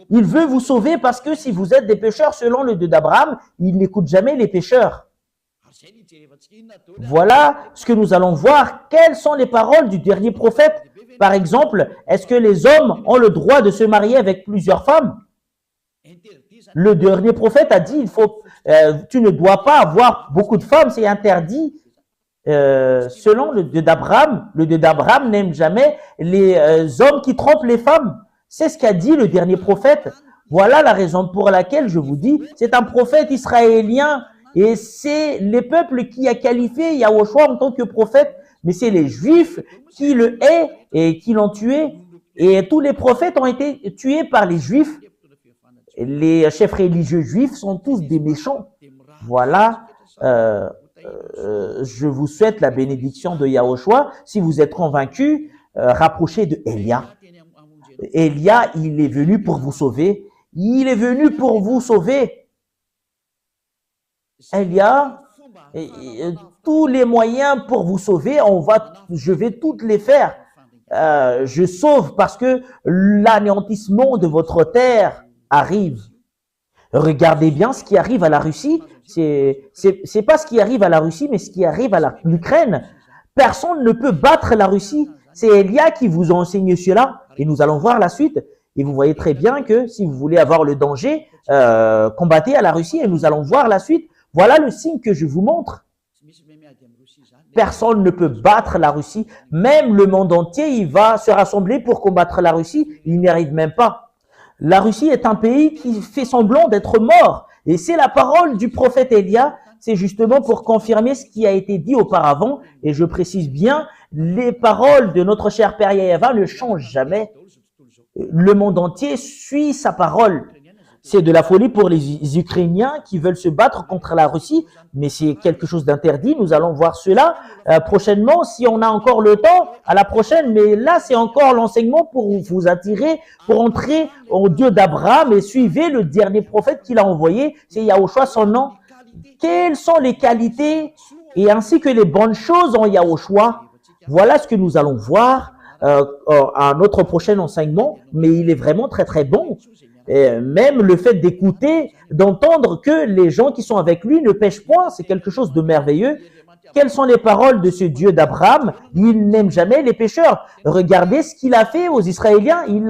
Il veut vous sauver parce que si vous êtes des pécheurs selon le Dieu d'Abraham, il n'écoute jamais les pécheurs. Voilà ce que nous allons voir. Quelles sont les paroles du dernier prophète? Par exemple, est-ce que les hommes ont le droit de se marier avec plusieurs femmes? Le dernier prophète a dit, tu ne dois pas avoir beaucoup de femmes, c'est interdit. Selon le Dieu d'Abraham, le Dieu d'Abraham n'aime jamais les hommes qui trompent les femmes. C'est ce qu'a dit le dernier prophète. Voilà la raison pour laquelle je vous dis, c'est un prophète israélien et c'est les peuples qui a qualifié Yahushua en tant que prophète, mais c'est les Juifs qui le haïssent et qui l'ont tué. Et tous les prophètes ont été tués par les Juifs. Les chefs religieux juifs sont tous des méchants. Voilà. Je vous souhaite la bénédiction de Yahushua. Si vous êtes convaincus, rapprochez de Élia. Élia, il est venu pour vous sauver. Il est venu pour vous sauver. Élia, tous les moyens pour vous sauver, je vais toutes les faire. Je sauve parce que l'anéantissement de votre terre arrive. Regardez bien ce qui arrive à la Russie. C'est pas ce qui arrive à la Russie, mais ce qui arrive à l'Ukraine. Personne ne peut battre la Russie. C'est Élia qui vous a enseigné cela. Et nous allons voir la suite. Et vous voyez très bien que si vous voulez avoir le danger, combattez à la Russie. Et nous allons voir la suite. Voilà le signe que je vous montre. Personne ne peut battre la Russie. Même le monde entier, il va se rassembler pour combattre la Russie. Il n'y arrive même pas. La Russie est un pays qui fait semblant d'être mort. Et c'est la parole du prophète Élia. C'est justement pour confirmer ce qui a été dit auparavant. Et je précise bien, les paroles de notre cher Père Yahava ne changent jamais. Le monde entier suit sa parole. C'est de la folie pour les Ukrainiens qui veulent se battre contre la Russie, mais c'est quelque chose d'interdit. Nous allons voir cela prochainement, si on a encore le temps, à la prochaine. Mais là, c'est encore l'enseignement pour vous attirer, pour entrer au Dieu d'Abraham et suivez le dernier prophète qu'il a envoyé, c'est Yahushua, son nom. Quelles sont les qualités et ainsi que les bonnes choses en Yahushua? Voilà ce que nous allons voir à notre prochain enseignement, mais il est vraiment très très bon. Et même le fait d'écouter, d'entendre que les gens qui sont avec lui ne pêchent point, c'est quelque chose de merveilleux. Quelles sont les paroles de ce Dieu d'Abraham? Il n'aime jamais les pécheurs. Regardez ce qu'il a fait aux Israéliens, ils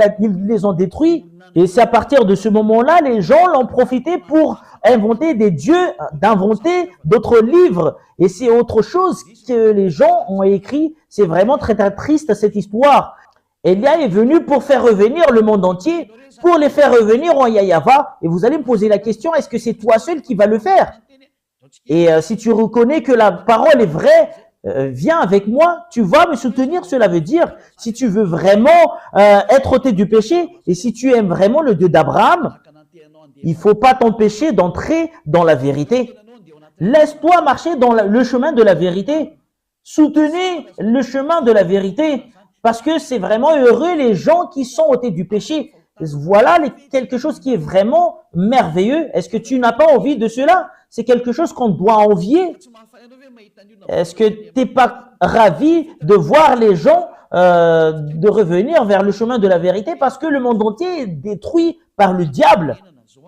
les ont détruits. Et c'est à partir de ce moment-là, les gens l'ont profité pour inventer des dieux, d'inventer d'autres livres. Et c'est autre chose que les gens ont écrit. C'est vraiment très, très triste cette histoire. Élia est venu pour faire revenir le monde entier, pour les faire revenir en Yahava. Et vous allez me poser la question, est-ce que c'est toi seul qui va le faire? Et si tu reconnais que la parole est vraie, viens avec moi, tu vas me soutenir. Cela veut dire, si tu veux vraiment être ôté du péché, et si tu aimes vraiment le Dieu d'Abraham, il faut pas t'empêcher d'entrer dans la vérité. Laisse-toi marcher dans le chemin de la vérité. Soutenez le chemin de la vérité, parce que c'est vraiment heureux les gens qui sont ôtés du péché. Voilà quelque chose qui est vraiment merveilleux. Est-ce que tu n'as pas envie de cela? C'est quelque chose qu'on doit envier. Est-ce que tu n'es pas ravi de voir les gens de revenir vers le chemin de la vérité parce que le monde entier est détruit par le diable?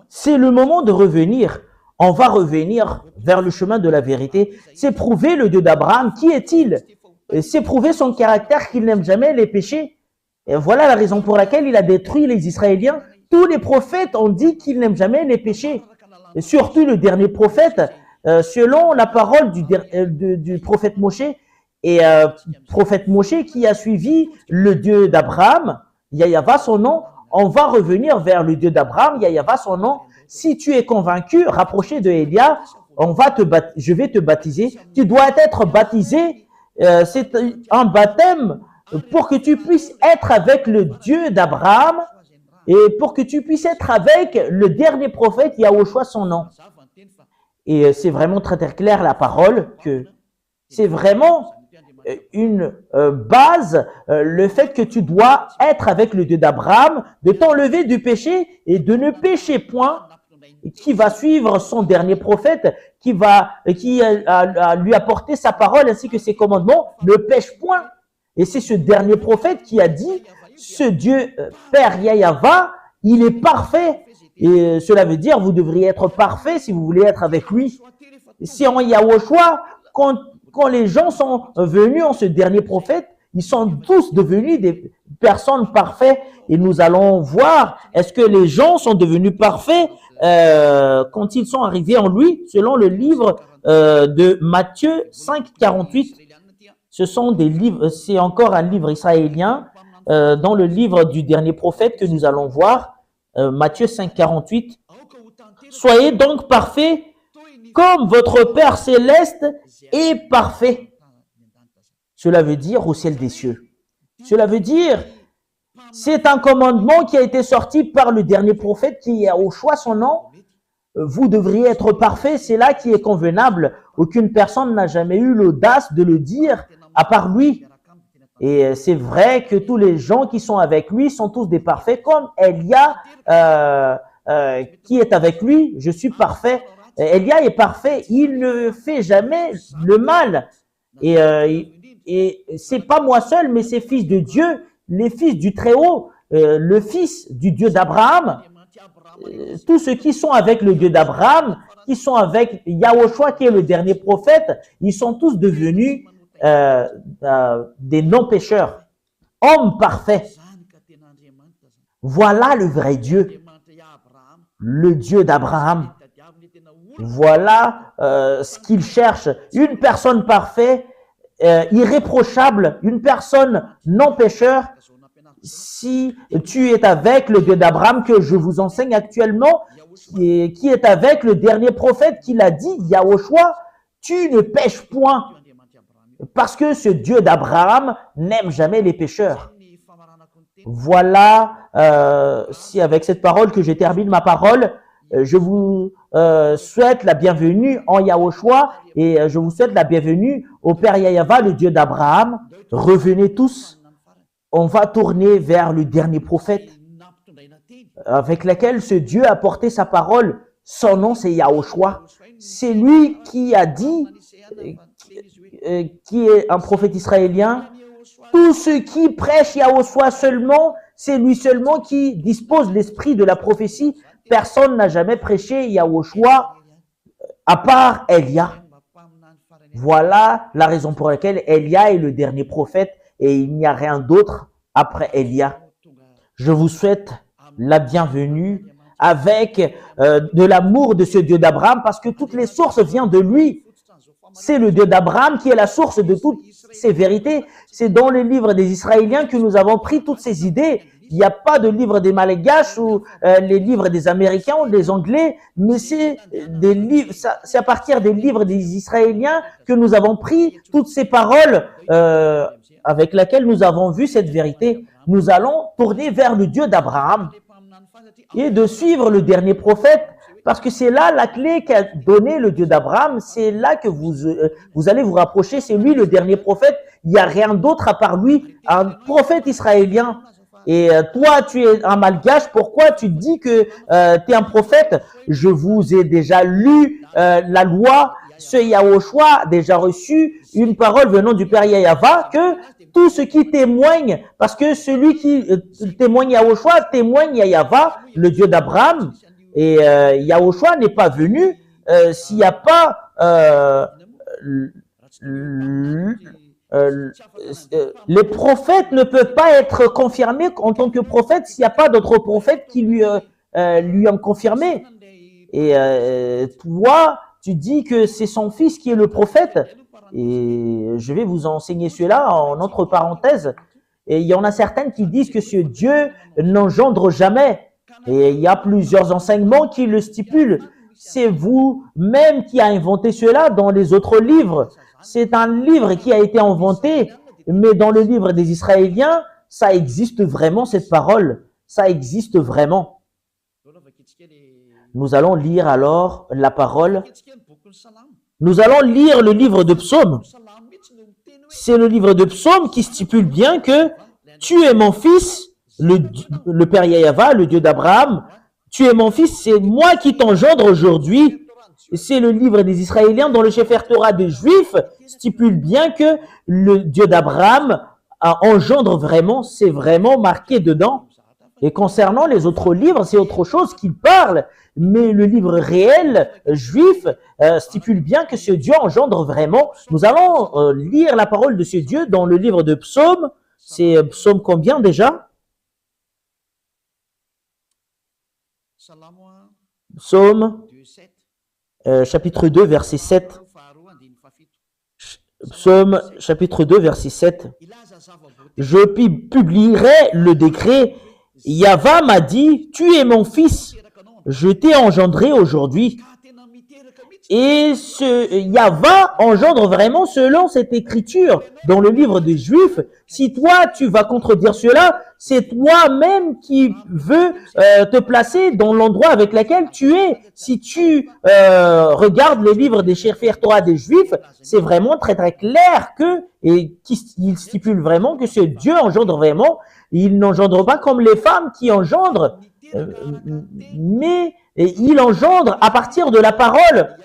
C'est le moment de revenir. On va revenir vers le chemin de la vérité. C'est prouver le Dieu d'Abraham. Qui est-il? C'est prouver son caractère qu'il n'aime jamais les péchés. Et voilà la raison pour laquelle il a détruit les Israéliens. Tous les prophètes ont dit qu'ils n'aiment jamais les péchés. Et surtout le dernier prophète, selon la parole du prophète Moshe, et prophète Moshe qui a suivi le Dieu d'Abraham, Yahava son nom, on va revenir vers le Dieu d'Abraham, Yahava son nom. Si tu es convaincu, rapproché de Élia, je vais te baptiser. Tu dois être baptisé. C'est un baptême pour que tu puisses être avec le Dieu d'Abraham et pour que tu puisses être avec le dernier prophète, Yahushua son nom. Et c'est vraiment très très clair la parole que c'est vraiment une base, le fait que tu dois être avec le Dieu d'Abraham, de t'enlever du péché et de ne pécher point, qui va suivre son dernier prophète, qui a lui apporté sa parole ainsi que ses commandements, ne pêche point. Et c'est ce dernier prophète qui a dit, ce Dieu Père Yahava, il est parfait. Et cela veut dire, vous devriez être parfait si vous voulez être avec lui. Si en Yahushua, quand les gens sont venus en ce dernier prophète, ils sont tous devenus des personnes parfaites. Et nous allons voir, est-ce que les gens sont devenus parfaits quand ils sont arrivés en lui, selon le livre de Matthieu 5, 48. Ce sont des livres, c'est encore un livre israélien dans le livre du dernier prophète que nous allons voir, Matthieu 5, 48. Soyez donc parfaits comme votre Père céleste est parfait. Cela veut dire au ciel des cieux. Cela veut dire, c'est un commandement qui a été sorti par le dernier prophète qui a au choix son nom. Vous devriez être parfait, c'est là qui est convenable. Aucune personne n'a jamais eu l'audace de le dire à part lui. Et c'est vrai que tous les gens qui sont avec lui sont tous des parfaits, comme Élia qui est avec lui. Je suis parfait. Élia est parfait. Il ne fait jamais le mal. Et c'est pas moi seul, mais c'est fils de Dieu, les fils du Très-Haut, le fils du Dieu d'Abraham. Tous ceux qui sont avec le Dieu d'Abraham, qui sont avec Yahushua qui est le dernier prophète, ils sont tous devenus des non-pécheurs, hommes parfaits. Voilà le vrai Dieu, le Dieu d'Abraham. Voilà ce qu'il cherche, une personne parfaite, irréprochable, une personne non-pécheur. Si tu es avec le Dieu d'Abraham que je vous enseigne actuellement, qui est avec le dernier prophète qui l'a dit, Yahushua, tu ne pêches point. Parce que ce Dieu d'Abraham n'aime jamais les pécheurs. Voilà, si avec cette parole que je termine ma parole, je vous souhaite la bienvenue en Yahushua et je vous souhaite la bienvenue au Père Yahweh, le Dieu d'Abraham. Revenez tous, on va tourner vers le dernier prophète avec lequel ce Dieu a porté sa parole. Son nom, c'est Yahushua. C'est lui qui a dit, qui est un prophète israélien, tout ce qui prêche Yahushua seulement, c'est lui seulement qui dispose l'esprit de la prophétie. Personne n'a jamais prêché Yahushua à part Élia. Voilà la raison pour laquelle Élia est le dernier prophète et il n'y a rien d'autre après Élia. Je vous souhaite la bienvenue avec de l'amour de ce Dieu d'Abraham parce que toutes les sources viennent de lui. C'est le Dieu d'Abraham qui est la source de toutes ces vérités. C'est dans le livre des Israéliens que nous avons pris toutes ces idées. Il n'y a pas de livre des Malgaches ou les livres des Américains ou des Anglais, mais c'est des livres. C'est à partir des livres des Israéliens que nous avons pris toutes ces paroles avec lesquelles nous avons vu cette vérité. Nous allons tourner vers le Dieu d'Abraham et de suivre le dernier prophète. Parce que c'est là la clé qu'a donné le Dieu d'Abraham. C'est là que vous allez vous rapprocher. C'est lui le dernier prophète. Il n'y a rien d'autre à part lui, un prophète israélien. Et toi, tu es un malgache. Pourquoi tu dis que tu es un prophète? Je vous ai déjà lu la loi. Ce Yahushua a déjà reçu une parole venant du Père Yahweh que tout ce qui témoigne, parce que celui qui témoigne Yahushua témoigne Yahweh, le Dieu d'Abraham. Et Yahushua n'est pas venu s'il n'y a pas les prophètes ne peuvent pas être confirmés en tant que prophètes s'il n'y a pas d'autres prophètes qui lui ont confirmé. Et toi, tu dis que c'est son fils qui est le prophète. Et je vais vous enseigner cela en entre parenthèses. Et il y en a certaines qui disent que ce Dieu n'engendre jamais. Et il y a plusieurs enseignements qui le stipulent. C'est vous-même qui a inventé cela dans les autres livres. C'est un livre qui a été inventé, mais dans le livre des Israéliens, ça existe vraiment cette parole. Ça existe vraiment. Nous allons lire alors la parole. Nous allons lire le livre de Psaume. C'est le livre de Psaume qui stipule bien que tu es mon fils, le Père Yahweh, le Dieu d'Abraham, tu es mon fils, c'est moi qui t'engendre aujourd'hui. C'est le livre des Israéliens dont le Sefer Torah des Juifs stipule bien que le Dieu d'Abraham engendre vraiment, c'est vraiment marqué dedans. Et concernant les autres livres, c'est autre chose qu'il parle. Mais le livre réel juif stipule bien que ce Dieu engendre vraiment. Nous allons lire la parole de ce Dieu dans le livre de Psaume. C'est Psaume combien déjà? Psaume chapitre 2, verset 7. Psaume chapitre 2, verset 7. Je publierai le décret. Yahweh m'a dit, tu es mon fils, je t'ai engendré aujourd'hui. Et ce Yahweh engendre vraiment selon cette écriture dans le livre des Juifs. Si toi, tu vas contredire cela, c'est toi-même qui veux te placer dans l'endroit avec lequel tu es. Si tu regardes les livres des Sefer Torah des Juifs, c'est vraiment très très clair il stipule vraiment que ce Dieu engendre vraiment. Il n'engendre pas comme les femmes qui engendrent, mais il engendre à partir de la parole.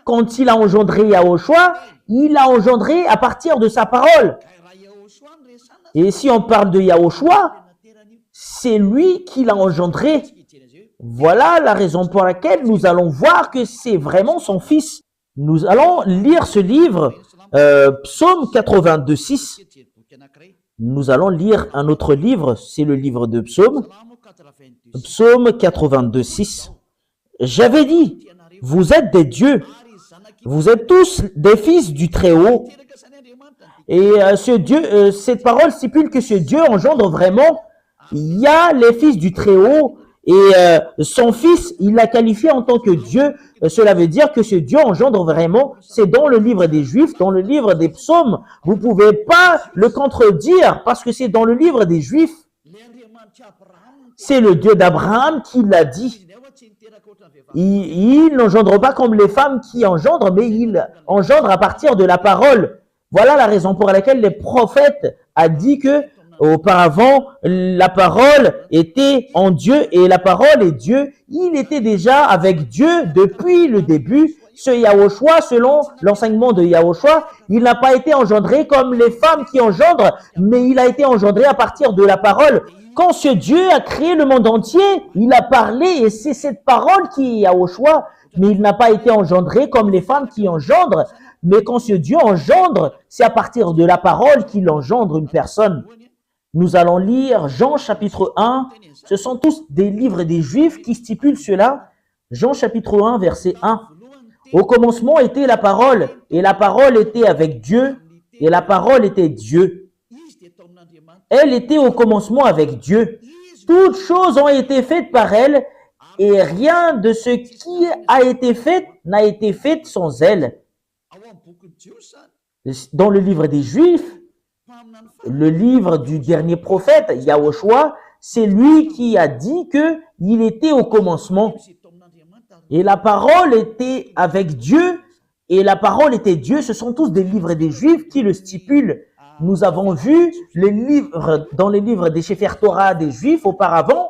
Quand il a engendré Yahushua, il a engendré à partir de sa parole. Et si on parle de Yahushua, c'est lui qui l'a engendré. Voilà la raison pour laquelle nous allons voir que c'est vraiment son fils. Nous allons lire ce livre, Psaume 82:6. Nous allons lire un autre livre, c'est le livre de Psaume. Psaume 82:6. J'avais dit, vous êtes des dieux, vous êtes tous des fils du Très-Haut. Et ce Dieu, cette parole stipule que ce Dieu engendre vraiment. Il y a les fils du Très-Haut et son fils, il l'a qualifié en tant que Dieu. Cela veut dire que ce Dieu engendre vraiment. C'est dans le livre des Juifs, dans le livre des Psaumes. Vous ne pouvez pas le contredire parce que c'est dans le livre des Juifs. C'est le Dieu d'Abraham qui l'a dit. Il n'engendre pas comme les femmes qui engendrent, mais il engendre à partir de la parole. Voilà la raison pour laquelle les prophètes a dit que auparavant, la parole était en Dieu et la parole est Dieu. Il était déjà avec Dieu depuis le début. Ce Yahushua, selon l'enseignement de Yahushua, il n'a pas été engendré comme les femmes qui engendrent, mais il a été engendré à partir de la parole. Quand ce Dieu a créé le monde entier, il a parlé et c'est cette parole qui est Yahushua, mais il n'a pas été engendré comme les femmes qui engendrent. Mais quand ce Dieu engendre, c'est à partir de la parole qu'il engendre une personne. Nous allons lire Jean chapitre 1. Ce sont tous des livres des Juifs qui stipulent cela. Jean chapitre 1, verset 1. Au commencement était la parole, et la parole était avec Dieu, et la parole était Dieu. Elle était au commencement avec Dieu. Toutes choses ont été faites par elle, et rien de ce qui a été fait n'a été fait sans elle. Dans le livre des Juifs, le livre du dernier prophète, Yahushua, c'est lui qui a dit que il était au commencement. Et la parole était avec Dieu, et la parole était Dieu. Ce sont tous des livres des Juifs qui le stipulent. Nous avons vu les livres, dans les livres des Sefer Torah des Juifs auparavant,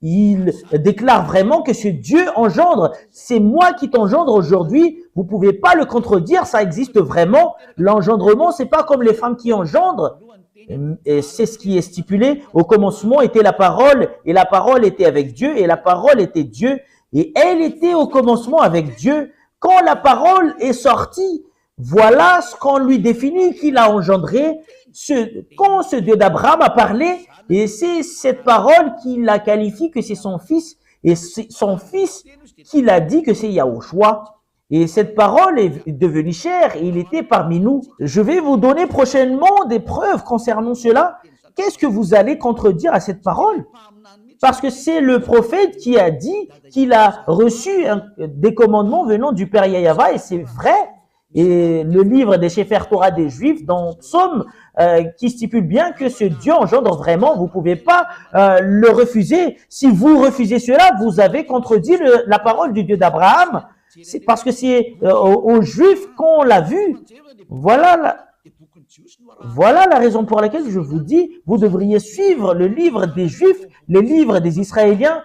il déclare vraiment que ce Dieu engendre. C'est moi qui t'engendre aujourd'hui. Vous pouvez pas le contredire, ça existe vraiment. L'engendrement, c'est pas comme les femmes qui engendrent. Et c'est ce qui est stipulé. Au commencement était la parole, et la parole était avec Dieu, et la parole était Dieu. Et elle était au commencement avec Dieu. Quand la parole est sortie, voilà ce qu'on lui définit qu'il a engendré. Quand ce Dieu d'Abraham a parlé, et c'est cette parole qui la qualifie que c'est son fils, et c'est son fils qui l'a dit que c'est Yahushua. Et cette parole est devenue chair, et il était parmi nous. Je vais vous donner prochainement des preuves concernant cela. Qu'est-ce que vous allez contredire à cette parole? Parce que c'est le prophète qui a dit qu'il a reçu des commandements venant du Père Yahava, et c'est vrai. Et le livre des Sefer Torah des Juifs, dans Psaume, qui stipule bien que ce Dieu engendre vraiment, vous pouvez pas le refuser. Si vous refusez cela, vous avez contredit la parole du Dieu d'Abraham. C'est parce que c'est aux Juifs qu'on l'a vu. Voilà la raison pour laquelle je vous dis, vous devriez suivre le livre des Juifs, les livres des Israéliens.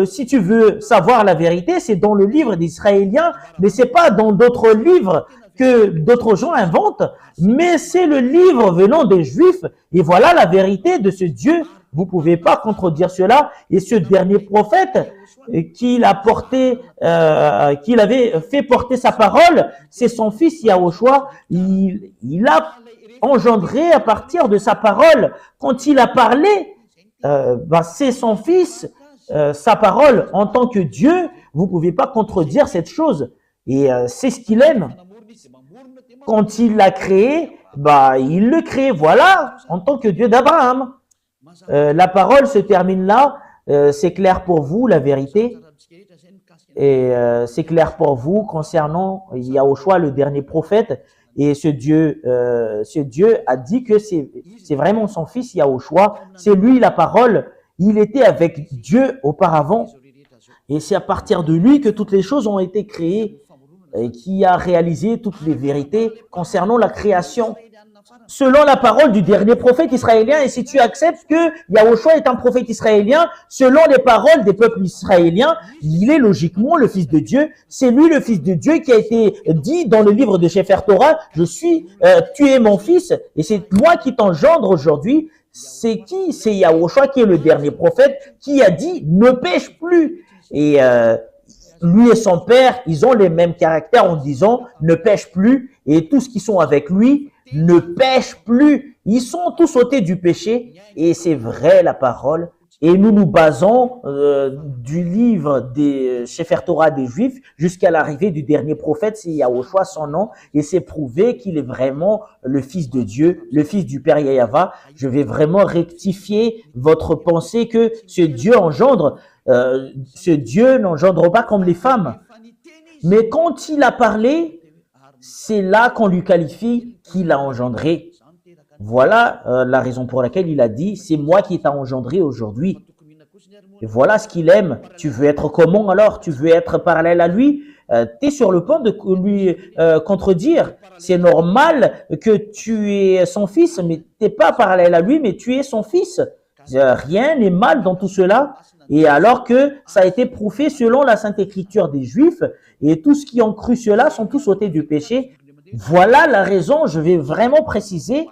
Si tu veux savoir la vérité, c'est dans le livre des Israéliens, mais c'est pas dans d'autres livres que d'autres gens inventent, mais c'est le livre venant des Juifs. Et voilà la vérité de ce Dieu. Vous pouvez pas contredire cela. Et ce dernier prophète qu'il avait fait porter sa parole, c'est son fils Yahushua. Il a engendré à partir de sa parole. Quand il a parlé, c'est son fils, sa parole en tant que Dieu. Vous pouvez pas contredire cette chose. Et c'est ce qu'il aime. Quand il l'a créé, il le crée, voilà, en tant que Dieu d'Abraham. La parole se termine là. C'est clair pour vous, la vérité. Et c'est clair pour vous concernant Yahushua, le dernier prophète. Et ce Dieu a dit que c'est vraiment son fils Yahushua. C'est lui la parole. Il était avec Dieu auparavant. Et c'est à partir de lui que toutes les choses ont été créées. Et qui a réalisé toutes les vérités concernant la création. Selon la parole du dernier prophète israélien, et si tu acceptes que Yahushua est un prophète israélien, selon les paroles des peuples israéliens, il est logiquement le Fils de Dieu. C'est lui le Fils de Dieu qui a été dit dans le livre de Sefer Torah, tu es mon fils, et c'est moi qui t'engendre aujourd'hui. C'est qui? C'est Yahushua qui est le dernier prophète, qui a dit, ne pêche plus. Et lui et son père, ils ont les mêmes caractères en disant, ne pêche plus, et tous qui sont avec lui, ne pêchent plus. Ils sont tous ôtés du péché, et c'est vrai la parole. Et nous nous basons du livre des Sefer Torah des Juifs jusqu'à l'arrivée du dernier prophète, c'est Yahushua son nom, et c'est prouvé qu'il est vraiment le Fils de Dieu, le Fils du Père Yahava. Je vais vraiment rectifier votre pensée que ce Dieu engendre. Ce Dieu n'engendre pas comme les femmes. Mais quand il a parlé, c'est là qu'on lui qualifie qu'il a engendré. Voilà la raison pour laquelle il a dit, c'est moi qui t'a engendré aujourd'hui. Et voilà ce qu'il aime. Tu veux être comment alors? Tu veux être parallèle à lui? Tu es sur le point de lui contredire. C'est normal que tu es son fils, mais tu n'es pas parallèle à lui, mais tu es son fils. Rien n'est mal dans tout cela. Et alors que ça a été prouvé selon la Sainte Écriture des Juifs, et tous qui ont cru cela sont tous ôtés du péché. Voilà la raison, je vais vraiment préciser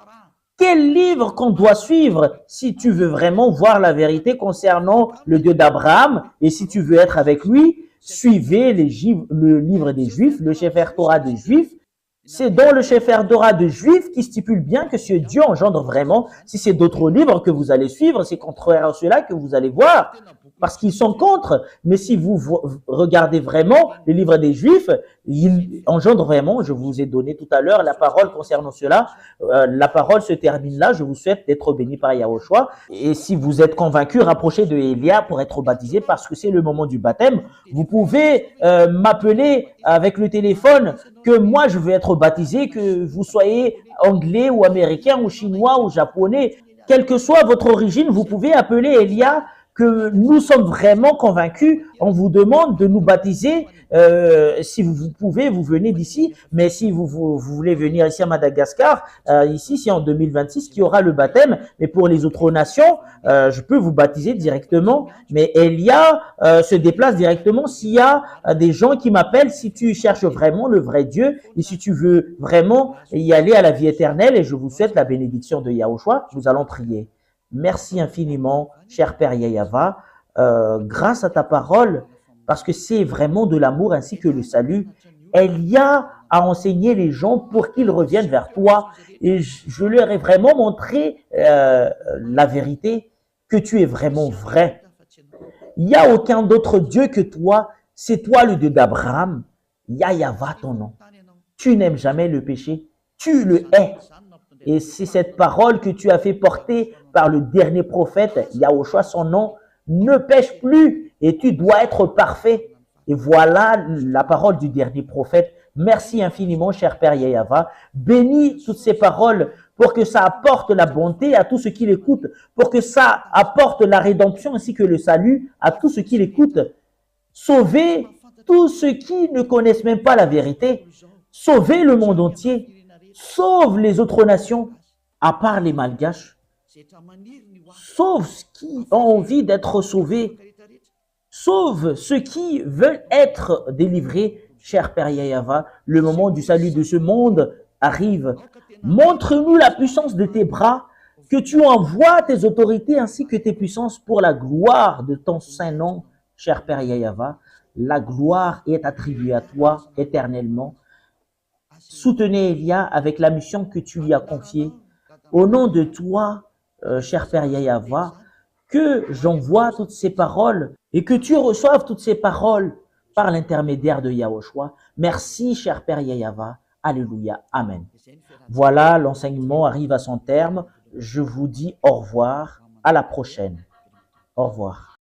quel livre qu'on doit suivre si tu veux vraiment voir la vérité concernant le Dieu d'Abraham et si tu veux être avec lui. Suivez le livre des Juifs, le Sefer Torah des Juifs. C'est dans le Sefer Torah des Juifs qui stipule bien que ce Dieu engendre vraiment. Si c'est d'autres livres que vous allez suivre, c'est contraire à cela que vous allez voir, parce qu'ils sont contre. Mais si vous regardez vraiment les livres des Juifs, ils engendrent vraiment. Je vous ai donné tout à l'heure la parole concernant cela. La parole se termine là. Je vous souhaite d'être béni par Yahushua. Et si vous êtes convaincu, rapprochez de Elia pour être baptisé, parce que c'est le moment du baptême. Vous pouvez m'appeler avec le téléphone que moi je veux être baptisé, que vous soyez anglais ou américain ou chinois ou japonais, quelle que soit votre origine, vous pouvez appeler Elia, que nous sommes vraiment convaincus. On vous demande de nous baptiser. Si vous pouvez, vous venez d'ici. Mais si vous voulez venir ici à Madagascar, ici, c'est en 2026 qu'il y aura le baptême. Mais pour les autres nations, je peux vous baptiser directement. Mais Elia se déplace directement s'il y a des gens qui m'appellent, si tu cherches vraiment le vrai Dieu et si tu veux vraiment y aller à la vie éternelle. Et je vous souhaite la bénédiction de Yahushua. Nous allons prier. Merci infiniment, cher Père Yahava, grâce à ta parole, parce que c'est vraiment de l'amour ainsi que le salut. Elia a enseigné les gens pour qu'ils reviennent vers toi, et je leur ai vraiment montré la vérité, que tu es vraiment vrai. Il n'y a aucun d'autre Dieu que toi, c'est toi le Dieu d'Abraham. Yahava ton nom. Tu n'aimes jamais le péché, tu le hais. Et c'est cette parole que tu as fait porter par le dernier prophète, Yahushua, son nom, ne pêche plus et tu dois être parfait. Et voilà la parole du dernier prophète. Merci infiniment, cher Père Yahava. Bénis toutes ces paroles pour que ça apporte la bonté à tous ceux qui l'écoutent, pour que ça apporte la rédemption ainsi que le salut à tous ceux qui l'écoutent. Sauvez tous ceux qui ne connaissent même pas la vérité. Sauvez le monde entier. Sauve les autres nations, à part les Malgaches. Sauve ceux qui ont envie d'être sauvés. Sauve ceux qui veulent être délivrés. Cher Père Yahava, le moment du salut de ce monde arrive. Montre-nous la puissance de tes bras, que tu envoies tes autorités ainsi que tes puissances pour la gloire de ton saint nom, cher Père Yahava. La gloire est attribuée à toi éternellement. Soutenez Elia avec la mission que tu lui as confiée. Au nom de toi, cher Père Yahava, que j'envoie toutes ces paroles et que tu reçoives toutes ces paroles par l'intermédiaire de Yahushua. Merci, cher Père Yahava. Alléluia. Amen. Voilà, l'enseignement arrive à son terme. Je vous dis au revoir. À la prochaine. Au revoir.